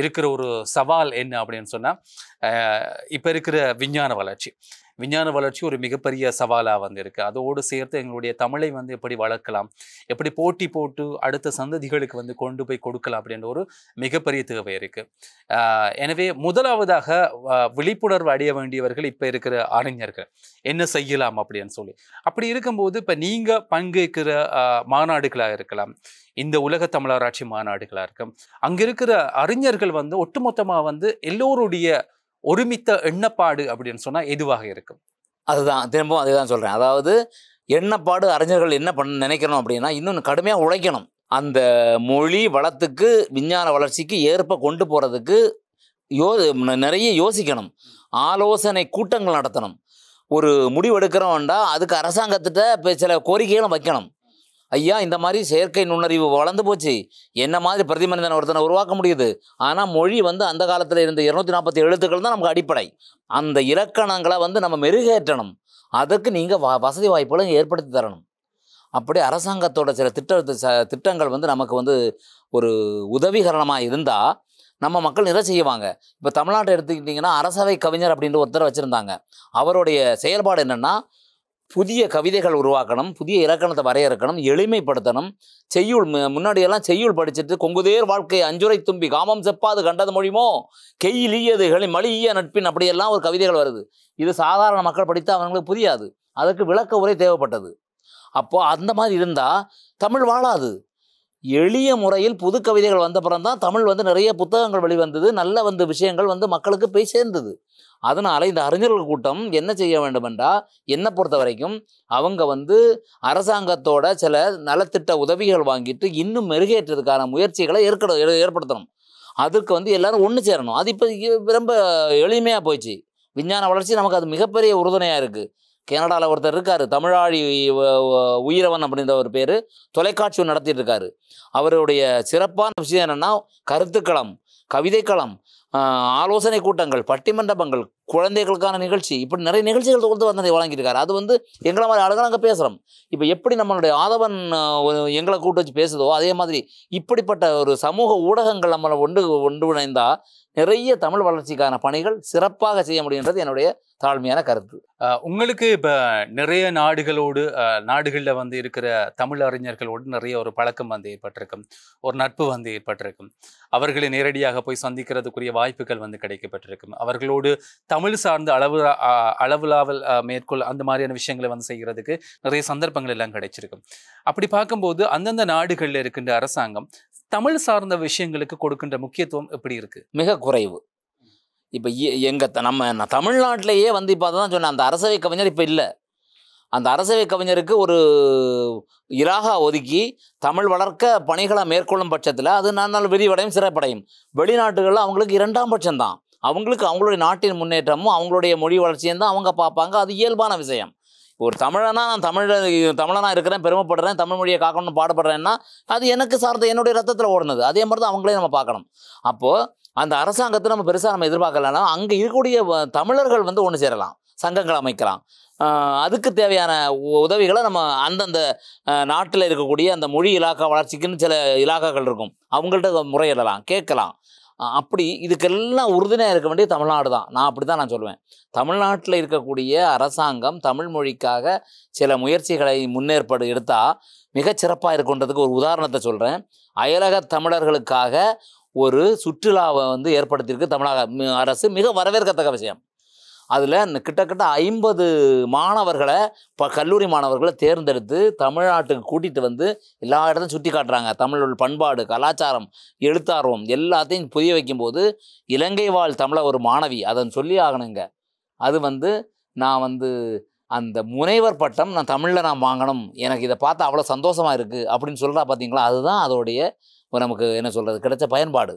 இருக்கிற ஒரு சவால் என்ன அப்படின்னு சொன்னால், இப்போ இருக்கிற விஞ்ஞான வளர்ச்சி ஒரு மிகப்பெரிய சவாலாக இருக்குது. அதோடு சேர்த்து எங்களுடைய தமிழை எப்படி வளர்க்கலாம், எப்படி போட்டி போட்டு அடுத்த சந்ததிகளுக்கு கொண்டு போய் கொடுக்கலாம் அப்படின்ற ஒரு மிகப்பெரிய தேவை இருக்குது. எனவே முதலாவதாக விழிப்புணர்வு அடைய வேண்டியவர்கள் இப்போ இருக்கிற அறிஞர்கள் என்ன செய்யலாம் அப்படின்னு சொல்லி. அப்படி இருக்கும்போது இப்போ நீங்கள் பங்கேற்கிற மாநாடுகளாக இருக்கலாம், இந்த உலக தமிழராட்சி மாநாடுகளாக இருக்கும், அங்கே இருக்கிற அறிஞர்கள் ஒட்டுமொத்தமாக எல்லோருடைய ஒருமித்த எண்ணப்பாடு அப்படின்னு சொன்னால் எதுவாக இருக்கும்? அதுதான் திரும்பவும் அதுதான் சொல்கிறேன். அதாவது எண்ணப்பாடு, அறிஞர்கள் என்ன நினைக்கணும் அப்படின்னா, இன்னும் கடுமையாக உழைக்கணும். அந்த மொழி வளத்துக்கு விஞ்ஞான வளர்ச்சிக்கு ஏற்ப கொண்டு போகிறதுக்கு நிறைய யோசிக்கணும். ஆலோசனை கூட்டங்கள் நடத்தணும். ஒரு முடிவு எடுக்கிறோம்டா அதுக்கு அரசாங்கத்திட்ட சில கோரிக்கைகளும் வைக்கணும். ஐயா, இந்த மாதிரி செயற்கை நுண்ணறிவு வளர்ந்து போச்சு, என்ன மாதிரி பிரதிமனிதன் ஒருத்தனை உருவாக்க முடியுது. ஆனால் மொழி அந்த காலத்தில் இருந்த 240 எழுத்துக்கள் தான் நமக்கு அடிப்படை. அந்த இலக்கணங்களை நம்ம மெருகேற்றணும். அதற்கு நீங்கள் வசதி வாய்ப்புகளை ஏற்படுத்தி தரணும். அப்படி அரசாங்கத்தோட சில திட்டங்கள் நமக்கு ஒரு உதவிகரணமாக இருந்தால் நம்ம மக்கள் நிறைய செய்வாங்க. இப்போ தமிழ்நாட்டை எடுத்துக்கிட்டிங்கன்னா அரசவை கவிஞர் அப்படின்ற ஒருத்தர் வச்சுருந்தாங்க. அவருடைய செயல்பாடு என்னென்னா, புதிய கவிதைகள் உருவாக்கணும், புதிய இலக்கணத்தை வரையறுக்கணும், எளிமைப்படுத்தணும். செய்யுள் முன்னாடியெல்லாம் செய்யுள் படிச்சுட்டு கொங்குதேர் வாழ்க்கை அஞ்சுரை தும்பி காமம் செப்பாது கண்டது மொழிமோ கெய்யிலியது மலிய நட்பின் அப்படியெல்லாம் ஒரு கவிதைகள் வருது. இது சாதாரண மக்கள் படித்தா அவங்களுக்கு புரியாது. அதற்கு விளக்க உரை தேவைப்பட்டது. அப்போது அந்த மாதிரி இருந்தால் தமிழ் வாழாது. எளிய முறையில் புது கவிதைகள் வந்த பிறந்தான் தமிழ் நிறைய புத்தகங்கள் வெளிவந்தது, நல்ல விஷயங்கள் மக்களுக்கு போய் சேர்ந்தது. அதனால் இந்த அறிஞர்கள் கூட்டம் என்ன செய்ய வேண்டும் என்றால், என்னை பொறுத்த வரைக்கும் அவங்க அரசாங்கத்தோட சில நலத்திட்ட உதவிகள் வாங்கிட்டு இன்னும் மெருகேற்றதுக்கான முயற்சிகளை ஏற்படுத்தணும். அதுக்கு எல்லாரும் ஒன்று சேரணும். அது இப்போ ரொம்ப எளிமையாக போயிடுச்சு. விஞ்ஞான வளர்ச்சி நமக்கு அது மிகப்பெரிய உறுதுணையாக இருக்குது. கனடாவில் ஒருத்தர் இருக்கார், தமிழாழி உயிரவன் அப்படின்ற ஒரு பேர், தொலைக்காட்சி நடத்திட்டு இருக்காரு. அவருடைய சிறப்பான விஷயம் என்னென்னா, கருத்துக்களம், கவிதைக்களம், ஆலோசனை கூட்டங்கள், பட்டிமண்டபங்கள், குழந்தைகளுக்கான நிகழ்ச்சி, இப்படி நிறைய நிகழ்ச்சிகள் தொகுத்து வழங்கியிருக்காரு. அது எங்களை மாதிரி ஆளுங்க அங்கே பேசுகிறோம். இப்போ எப்படி நம்மளுடைய ஆதவன் எங்களை கூட்டு வச்சு பேசுதோ அதே மாதிரி இப்படிப்பட்ட ஒரு சமூக ஊடகங்கள் நம்மளை ஒன்று இணைந்தால் நிறைய தமிழ் வளர்ச்சிக்கான பணிகள் சிறப்பாக செய்ய முடியுன்றது என்னுடைய தாழ்மையான கருத்து. உங்களுக்கு இப்ப நிறைய நாடுகள்ல வந்து இருக்கிற தமிழ் அறிஞர்களோடு நிறைய ஒரு பழக்கம் வந்து ஏற்பட்டிருக்கும், ஒரு நட்பு வந்து ஏற்பட்டிருக்கும். அவர்களை நேரடியாக போய் சந்திக்கிறதுக்குரிய வாய்ப்புகள் வந்து கிடைக்கப்பட்டிருக்கும். அவர்களோடு தமிழ் சார்ந்த அளவுலாவல் மேற்கொள் அந்த மாதிரியான விஷயங்களை வந்து செய்கிறதுக்கு நிறைய சந்தர்ப்பங்கள் எல்லாம் கிடைச்சிருக்கும். அப்படி பார்க்கும்போது அந்தந்த நாடுகள்ல இருக்கின்ற அரசாங்கம் தமிழ் சார்ந்த விஷயங்களுக்கு கொடுக்கின்ற முக்கியத்துவம் எப்படி இருக்கு? மிக குறைவு. இப்போ நம்ம தமிழ்நாட்டிலேயே வந்து இப்போ அதான் சொன்னேன், அந்த அரசவை கவிஞர் இப்போ இல்லை. அந்த அரசவை கவிஞருக்கு ஒரு இலாகா ஒதுக்கி தமிழ் வளர்க்க பணிகளை மேற்கொள்ளும் பட்சத்தில் அது நல்ல விரிவடையும், சிறப்படையும். வெளிநாட்டுகளில் அவங்களுக்கு 2ஆம் பட்சம்தான். அவங்களுக்கு அவங்களுடைய நாட்டின் முன்னேற்றமும் அவங்களுடைய மொழி வளர்ச்சியும் தான் அவங்க பார்ப்பாங்க. அது இயல்பான விஷயம். ஒரு தமிழனா நான் தமிழனாக இருக்கிறேன், பெருமைப்படுறேன், தமிழ் மொழியை காக்கணும்னு பாடுபடுறேன்னா அது எனக்கு சார்ந்த என்னுடைய ரத்தத்தில் ஓடுனது. அதே மாதிரி தான் அவங்களே நம்ம பார்க்கணும். அப்போது அந்த அரசாங்கத்தை நம்ம பெருசாக எதிர்பார்க்கலன்னா அங்கே இருக்கக்கூடிய தமிழர்கள் வந்து ஒன்று சேரலாம், சங்கங்கள் அமைக்கலாம். அதுக்கு தேவையான உதவிகளை நம்ம அந்தந்த நாட்டில் இருக்கக்கூடிய அந்த மொழி இலாக்கா வளர்ச்சிக்குன்னு சில இலாக்காக்கள் இருக்கும், அவங்கள்ட்ட முறையிடலாம், கேட்கலாம். அப்படி இதுக்கெல்லாம் உறுதுணையாக இருக்க வேண்டிய தமிழ்நாடு தான். நான் அப்படி தான் நான் சொல்லுவேன். தமிழ்நாட்டில் இருக்கக்கூடிய அரசாங்கம் தமிழ் மொழிக்காக சில முயற்சிகளை முன்னேற்பாடு எடுத்தால் மிகச்சிறப்பாக இருக்குன்றதுக்கு ஒரு உதாரணத்தை சொல்கிறேன். அயலக தமிழர்களுக்காக ஒரு சுற்றுலாவை வந்து ஏற்படுத்தியிருக்கு தமிழக அரசு. மிக வரவேற்கத்தக்க விஷயம். அதில் கிட்டத்தட்ட 50 மாணவர்களை கல்லூரி மாணவர்களை தேர்ந்தெடுத்து தமிழ்நாட்டுக்கு கூட்டிகிட்டு வந்து எல்லா இடத்தையும் சுற்றி காட்டுறாங்க. தமிழ் பண்பாடு, கலாச்சாரம், எழுத்தார்வம் எல்லாத்தையும் புரிய வைக்கும்போது இலங்கை வாழ் தமிழ ஒரு மாணவி அதன் சொல்லி ஆகணுங்க. அது வந்து நான் வந்து அந்த முனைவர் பட்டம் நான் தமிழில் நான் வாங்கணும், எனக்கு இதை பார்த்தா அவ்வளோ சந்தோஷமாக இருக்குது அப்படின்னு சொல்கிறா பார்த்தீங்களா? அதுதான் அதோடைய நமக்கு என்ன சொல்கிறது கிடைச்ச பயன்பாடு.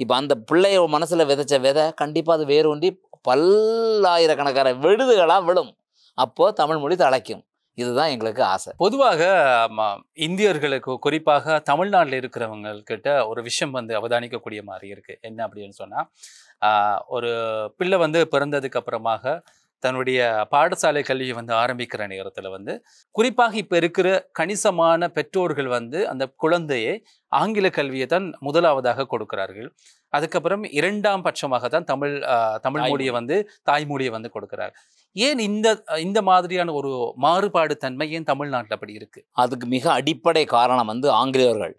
இப்போ அந்த பிள்ளைய மனசில் விதைச்ச விதை கண்டிப்பாக அது வேரூன்றி பல்லாயிரக்கணக்கான விடுதுகளாக விடும். அப்போது தமிழ் மொழி தழைக்கும். இதுதான் எங்களுக்கு ஆசை. பொதுவாக இந்தியர்களுக்கு குறிப்பாக தமிழ்நாட்டில் இருக்கிறவங்கக்கிட்ட ஒரு விஷயம் வந்து அவதானிக்கக்கூடிய மாதிரி இருக்குது. என்ன அப்படின்னு சொன்னால், ஒரு பிள்ளை வந்து பிறந்ததுக்கு அப்புறமாக தன்னுடைய பாடசாலை கல்வியை வந்து ஆரம்பிக்கிற நேரத்தில் வந்து குறிப்பாக இப்போ இருக்கிற கணிசமான பெற்றோர்கள் வந்து அந்த குழந்தையை ஆங்கில கல்வியை தான் முதலாவதாக கொடுக்கிறார்கள். அதுக்கப்புறம் 2ஆம் பட்சமாக தான் தமிழ் மொழியை வந்து தாய்மொழியை வந்து கொடுக்கிறார். ஏன் இந்த மாதிரியான ஒரு மாறுபாடு தன்மை ஏன் தமிழ்நாட்டில் அப்படி இருக்கு? அதுக்கு மிக அடிப்படை காரணம் வந்து ஆங்கிலேயர்கள்.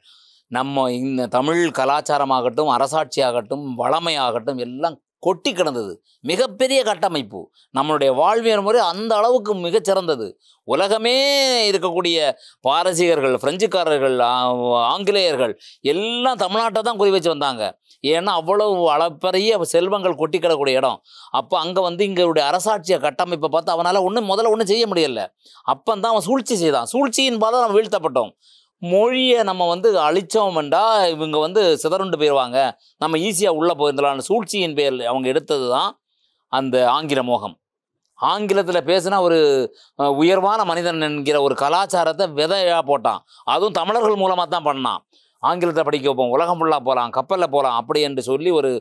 நம்ம இந்த தமிழ் கலாச்சாரமாகட்டும், அரசாட்சியாகட்டும், வளமையாகட்டும் எல்லாம் கொட்டி கிடந்தது. மிகப்பெரிய கட்டமைப்பு. நம்மளுடைய வாழ்வியல் முறை அந்த அளவுக்கு மிகச்சிறந்தது. உலகமே இருக்கக்கூடிய பாரசீகர்கள், பிரெஞ்சுக்காரர்கள், ஆங்கிலேயர்கள் எல்லாம் தமிழ்நாட்டை தான் குறி வச்சு வந்தாங்க. ஏன்னா அவ்வளவு அளப்பரிய செல்வங்கள் கொட்டி கிடக்கூடிய இடம். அப்போ அங்கே வந்து இங்களுடைய அரசாட்சியை கட்டமைப்பை பார்த்து அவனால் முதல்ல ஒன்றும் செய்ய முடியல. அப்போ தான் அவன் சூழ்ச்சி செய்தான். சூழ்ச்சியின் பார்த்தா நம்ம வீழ்த்தப்பட்டோம். மொழியை நம்ம வந்து அழித்தோம்டா இவங்க வந்து சிதறுண்டு போயிடுவாங்க, நம்ம ஈஸியாக உள்ளே போயிருந்தலான்னு சூழ்ச்சியின் பேர் அவங்க எடுத்தது தான் அந்த ஆங்கில மோகம். ஆங்கிலத்தில் பேசினா ஒரு உயர்வான மனிதன் என்கிற ஒரு கலாச்சாரத்தை விதையாக போட்டான். அதுவும் தமிழர்கள் மூலமாக தான் பண்ணான். ஆங்கிலத்தை படிக்க வைப்போம், உலகம் ஃபுல்லாக போகலாம், கப்பலில் போகலாம் அப்படி என்று சொல்லி ஒரு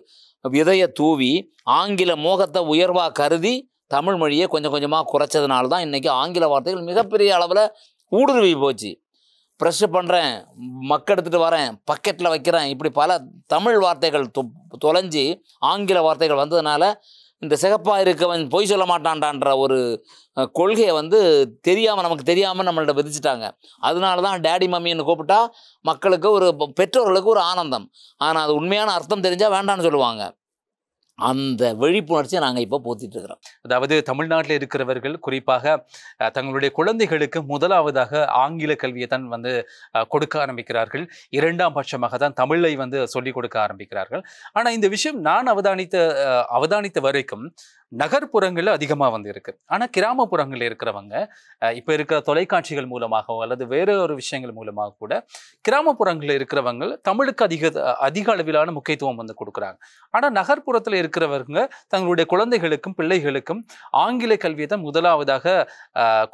விதையை தூவி ஆங்கில மோகத்தை உயர்வாக கருதி தமிழ் மொழியை கொஞ்சம் கொஞ்சமாக குறைச்சதுனால தான் இன்றைக்கி ஆங்கில வார்த்தைகள் மிகப்பெரிய அளவில் ஊடுருவி போச்சு. ப்ரெஷ் பண்ணுறேன், எடுத்துகிட்டு வரேன், பக்கெட்டில் வைக்கிறேன், இப்படி பல தமிழ் வார்த்தைகள் தொலைஞ்சி ஆங்கில வார்த்தைகள் வந்ததுனால இந்த சிகப்பாக இருக்கவன் பொய் சொல்ல மாட்டான்டான்ற ஒரு கொள்கையை வந்து நமக்கு தெரியாமல் நம்மள்ட்ட விதிச்சிட்டாங்க. அதனால தான் டேடி மம்மின்னு கூப்பிட்டா மக்களுக்கு பெற்றோர்களுக்கு ஒரு ஆனந்தம். ஆனால் அது உண்மையான அர்த்தம் தெரிஞ்சால் வேண்டான்னு சொல்லுவாங்க. அந்த விழிப்புணர்ச்சியை நாங்கள் இப்போ போத்திட்டு இருக்கிறோம். அதாவது தமிழ்நாட்டில் இருக்கிறவர்கள் குறிப்பாக தங்களுடைய குழந்தைகளுக்கு முதலாவதாக ஆங்கில கல்வியை தான் வந்து கொடுக்க ஆரம்பிக்கிறார்கள். 2ஆம் பட்சமாக தான் தமிழை வந்து சொல்லிக் கொடுக்க ஆரம்பிக்கிறார்கள். ஆனால் இந்த விஷயம் நான் அவதானித்த வரைக்கும் நகர்ப்புறங்களில் அதிகமாக வந்து இருக்கு. ஆனால் கிராமப்புறங்களில் இருக்கிறவங்க இப்போ இருக்கிற தொலைக்காட்சிகள் மூலமாகவோ அல்லது வேற ஒரு விஷயங்கள் மூலமாக கூட கிராமப்புறங்களில் இருக்கிறவங்க தமிழுக்கு அதிக அளவிலான முக்கியத்துவம் வந்து கொடுக்குறாங்க. ஆனால் நகர்ப்புறத்தில் இருக்கிறவங்க தங்களுடைய குழந்தைகளுக்கும் பிள்ளைகளுக்கும் ஆங்கில கல்வியை தான் முதலாவதாக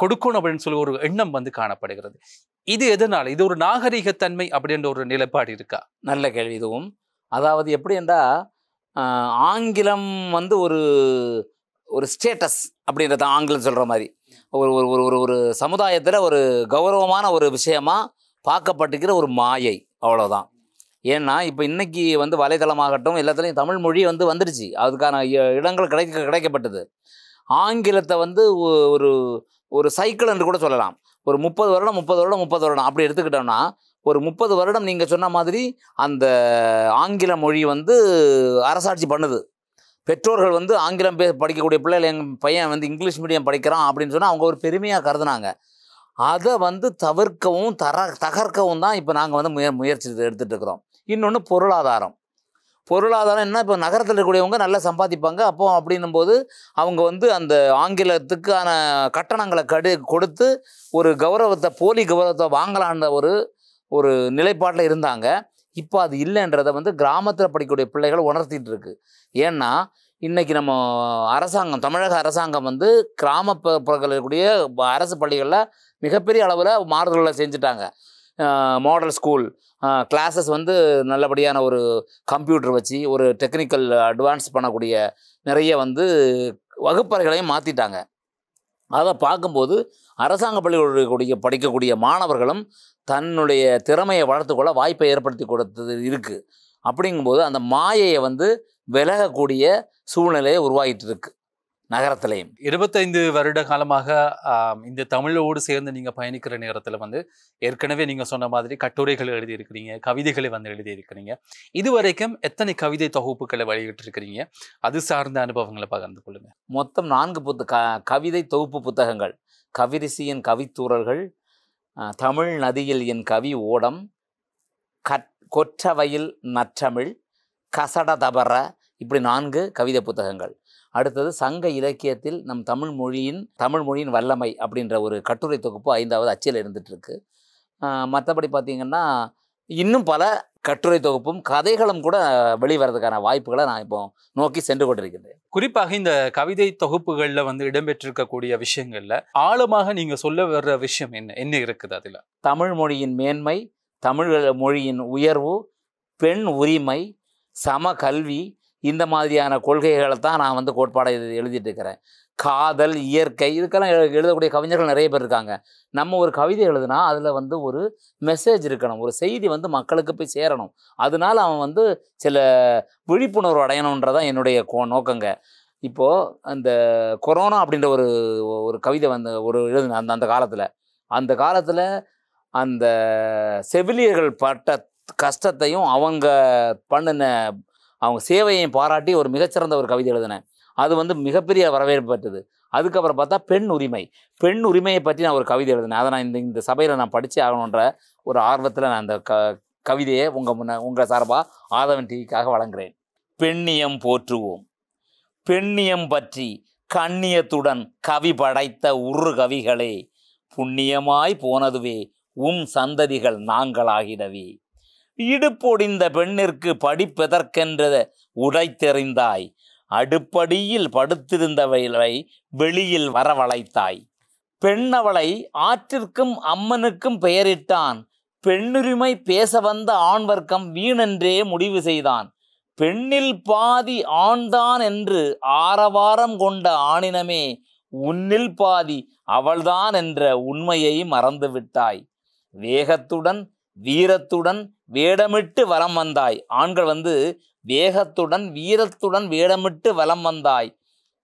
கொடுக்கணும் அப்படின்னு சொல்லி ஒரு எண்ணம் வந்து காணப்படுகிறது. இது எதனால? இது ஒரு நாகரிகத்தன்மை அப்படின்ற ஒரு நிலைப்பாடு இருக்கா? நல்ல கேள்வி. இதுவும் அதாவது எப்படி என்றால் ஆங்கிலம் வந்து ஒரு ஸ்டேட்டஸ் அப்படின்றத ஆங்கிலம் சொல்கிற மாதிரி ஒரு சமுதாயத்தில் ஒரு கௌரவமான ஒரு விஷயமா பார்க்கப்பட்டுக்கிற ஒரு மாயை, அவ்வளோதான். ஏன்னா இப்போ இன்னைக்கு வந்து வலைதளமாகட்டும் எல்லாத்துலேயும் தமிழ் மொழி வந்து வந்துடுச்சு, அதுக்கான இடங்கள் கிடைக்கப்பட்டது. ஆங்கிலத்தை வந்து ஒரு ஒரு சைக்கிள் என்று கூட சொல்லலாம். ஒரு 30 வருடம் 30 வருடம் 30 வருடம் அப்படி எடுத்துக்கிட்டோம்னா ஒரு 30 வருடம் நீங்கள் சொன்ன மாதிரி அந்த ஆங்கில மொழி வந்து அரசாட்சி பண்ணுது. பெற்றோர்கள் வந்து ஆங்கிலம் படிக்கக்கூடிய பிள்ளைகள், எங்கள் பையன் வந்து இங்கிலீஷ் மீடியம் படிக்கிறான் அப்படின்னு சொன்னால் அவங்க ஒரு பெருமையாக கருதுனாங்க. அதை வந்து தவிர்க்கவும் தகர்க்கவும் தான் இப்போ நாங்கள் வந்து முயற்சி எடுத்துகிட்டு இருக்கிறோம். இன்னொன்று பொருளாதாரம். பொருளாதாரம் என்ன, இப்போ நகரத்தில் இருக்கக்கூடியவங்க நல்லா சம்பாதிப்பாங்க. அப்போ அப்படின்னும் போது அவங்க வந்து அந்த ஆங்கிலத்துக்கான கட்டணங்களை கொடுத்து ஒரு கௌரவத்தை, போலி கௌரவத்தை வாங்கலான்ற ஒரு நிலைப்பாட்டில் இருந்தாங்க. இப்போ அது இல்லைன்றதை வந்து கிராமத்தில் படிக்கக்கூடிய பிள்ளைகள் உணர்த்திட்டு இருக்கு. ஏன்னா இன்றைக்கி நம்ம அரசாங்கம், தமிழக அரசாங்கம் வந்து கிராமப்புறங்களில் இருக்கக்கூடிய அரசு பள்ளிகளில் மிகப்பெரிய அளவில் மாறுதல்களை செஞ்சுட்டாங்க. மாடல் ஸ்கூல் கிளாஸஸ் வந்து நல்லபடியான ஒரு கம்ப்யூட்டர் வச்சு ஒரு டெக்னிக்கல் அட்வான்ஸ் பண்ணக்கூடிய நிறைய வந்து வகுப்பறைகளையும் மாற்றிட்டாங்க. அதை பார்க்கும்போது அரசாங்க பள்ளிகளுடைய படிக்கக்கூடிய மாணவர்களும் தன்னுடைய திறமையை வளர்த்துக்கொள்ள வாய்ப்பை ஏற்படுத்தி கொடுத்தது இருக்குது. அப்படிங்கும்போது அந்த மாயையை வந்து விலகக்கூடிய சூழ்நிலையை உருவாகிட்டு இருக்கு நகரத்திலையும். 25 வருட காலமாக இந்த தமிழோடு சேர்ந்து நீங்கள் பயணிக்கிற நேரத்தில் வந்து ஏற்கனவே நீங்கள் சொன்ன மாதிரி கட்டுரைகள் எழுதியிருக்கிறீங்க, கவிதைகளை வந்து எழுதியிருக்கிறீங்க. இதுவரைக்கும் எத்தனை கவிதை தொகுப்புகளை வெளியிட்டிருக்கிறீங்க? அது சார்ந்த அனுபவங்களை பகிர்ந்து கொள்ளுங்கள். மொத்தம் 4 கவிதை தொகுப்பு புத்தகங்கள். கவிரிசியின் கவித்தூறல்கள், தமிழ் நதியில் என் கவி ஓடம், கொற்றவையில் நற்றமிழ், கசட தபர, இப்படி 4 கவிதை புத்தகங்கள். அடுத்தது சங்க இலக்கியத்தில் நம் தமிழ் மொழியின் வல்லமை அப்படின்ற ஒரு கட்டுரை தொகுப்பு 5வது அச்சில் இருந்துகிட்ருக்கு. மற்றபடி பார்த்திங்கன்னா இன்னும் பல கட்டுரை தொகுப்பும் கதைகளும் கூட வெளிவரதுக்கான வாய்ப்புகளை நான் இப்போ நோக்கி சென்று கொண்டிருக்கிறேன். குறிப்பாக இந்த கவிதை தொகுப்புகளில் வந்து இடம்பெற்றிருக்கக்கூடிய விஷயங்கள்ல ஆழமாக நீங்கள் சொல்ல வர்ற விஷயம் என்ன இருக்குது? அதில் தமிழ் மொழியின் மேன்மை, தமிழ் மொழியின் உயர்வு, பெண் உரிமை, சம கல்வி, இந்த மாதிரியான கொள்கைகளை தான் நான் வந்து கோட்பாடை எழுதிட்டு இருக்கிறேன். காதல், இயற்கை, இதுக்கெல்லாம் எழுதக்கூடிய கவிஞர்கள் நிறைய பேர் இருக்காங்க. நம்ம ஒரு கவிதை எழுதுனா அதில் வந்து ஒரு மெசேஜ் இருக்கணும், ஒரு செய்தி வந்து மக்களுக்கு போய் சேரணும். அதனால அவன் வந்து சில விழிப்புணர்வு அடையணுன்றதான் என்னுடைய நோக்கங்க. இப்போது அந்த கொரோனா அப்படின்ற ஒரு கவிதை வந்து எழுதுன அந்த காலத்தில் அந்த செவிலியர்கள் பட்ட கஷ்டத்தையும் அவங்க பண்ணின அவங்க சேவையையும் பாராட்டி ஒரு மிகச்சிறந்த ஒரு கவிதை எழுதினேன். அது வந்து மிகப்பெரிய வரவேற்பு பெற்றது. அதுக்கப்புறம் பார்த்தா பெண் உரிமையை பற்றி நான் ஒரு கவிதை எழுதினேன். அதை நான் இந்த சபையில் நான் படித்தே ஆகணுன்ற ஒரு ஆர்வத்தில் நான் அந்த கவிதையை உங்கள் சார்பாக ஆதவன் டிவிக்காக வழங்குகிறேன். பெண்ணியம் போற்றுவோம். பெண்ணியம் பற்றி கண்ணியத்துடன் கவி படைத்த உரு கவிகளே, புண்ணியமாய் போனதுவே சந்ததிகள் நாங்களாகிடவே. இடுப்பொடிந்த பெண்ணிற்கு படிப்பெதற்கென்ற உடைத்தெறிந்தாய், அடுப்படியில் படுத்திருந்தவளை வெளியில் வரவழைத்தாய். பெண்ணவளை ஆற்றிற்கும் அம்மனுக்கும் பெயரிட்டான், பெண்ணுரிமை பேச வந்த ஆண் வர்க்கம் வீணென்றே முடிவு செய்தான். பெண்ணில் பாதி ஆண்தான் என்று ஆரவாரம் கொண்ட ஆணினமே, உன்னில் பாதி அவள்தான் என்ற உண்மையை மறந்துவிட்டாய். வேகத்துடன் வீரத்துடன் வேடமிட்டு வலம் வந்தாய். ஆண்கள் வந்து வேகத்துடன் வீரத்துடன் வேடமிட்டு வலம் வந்தாய்.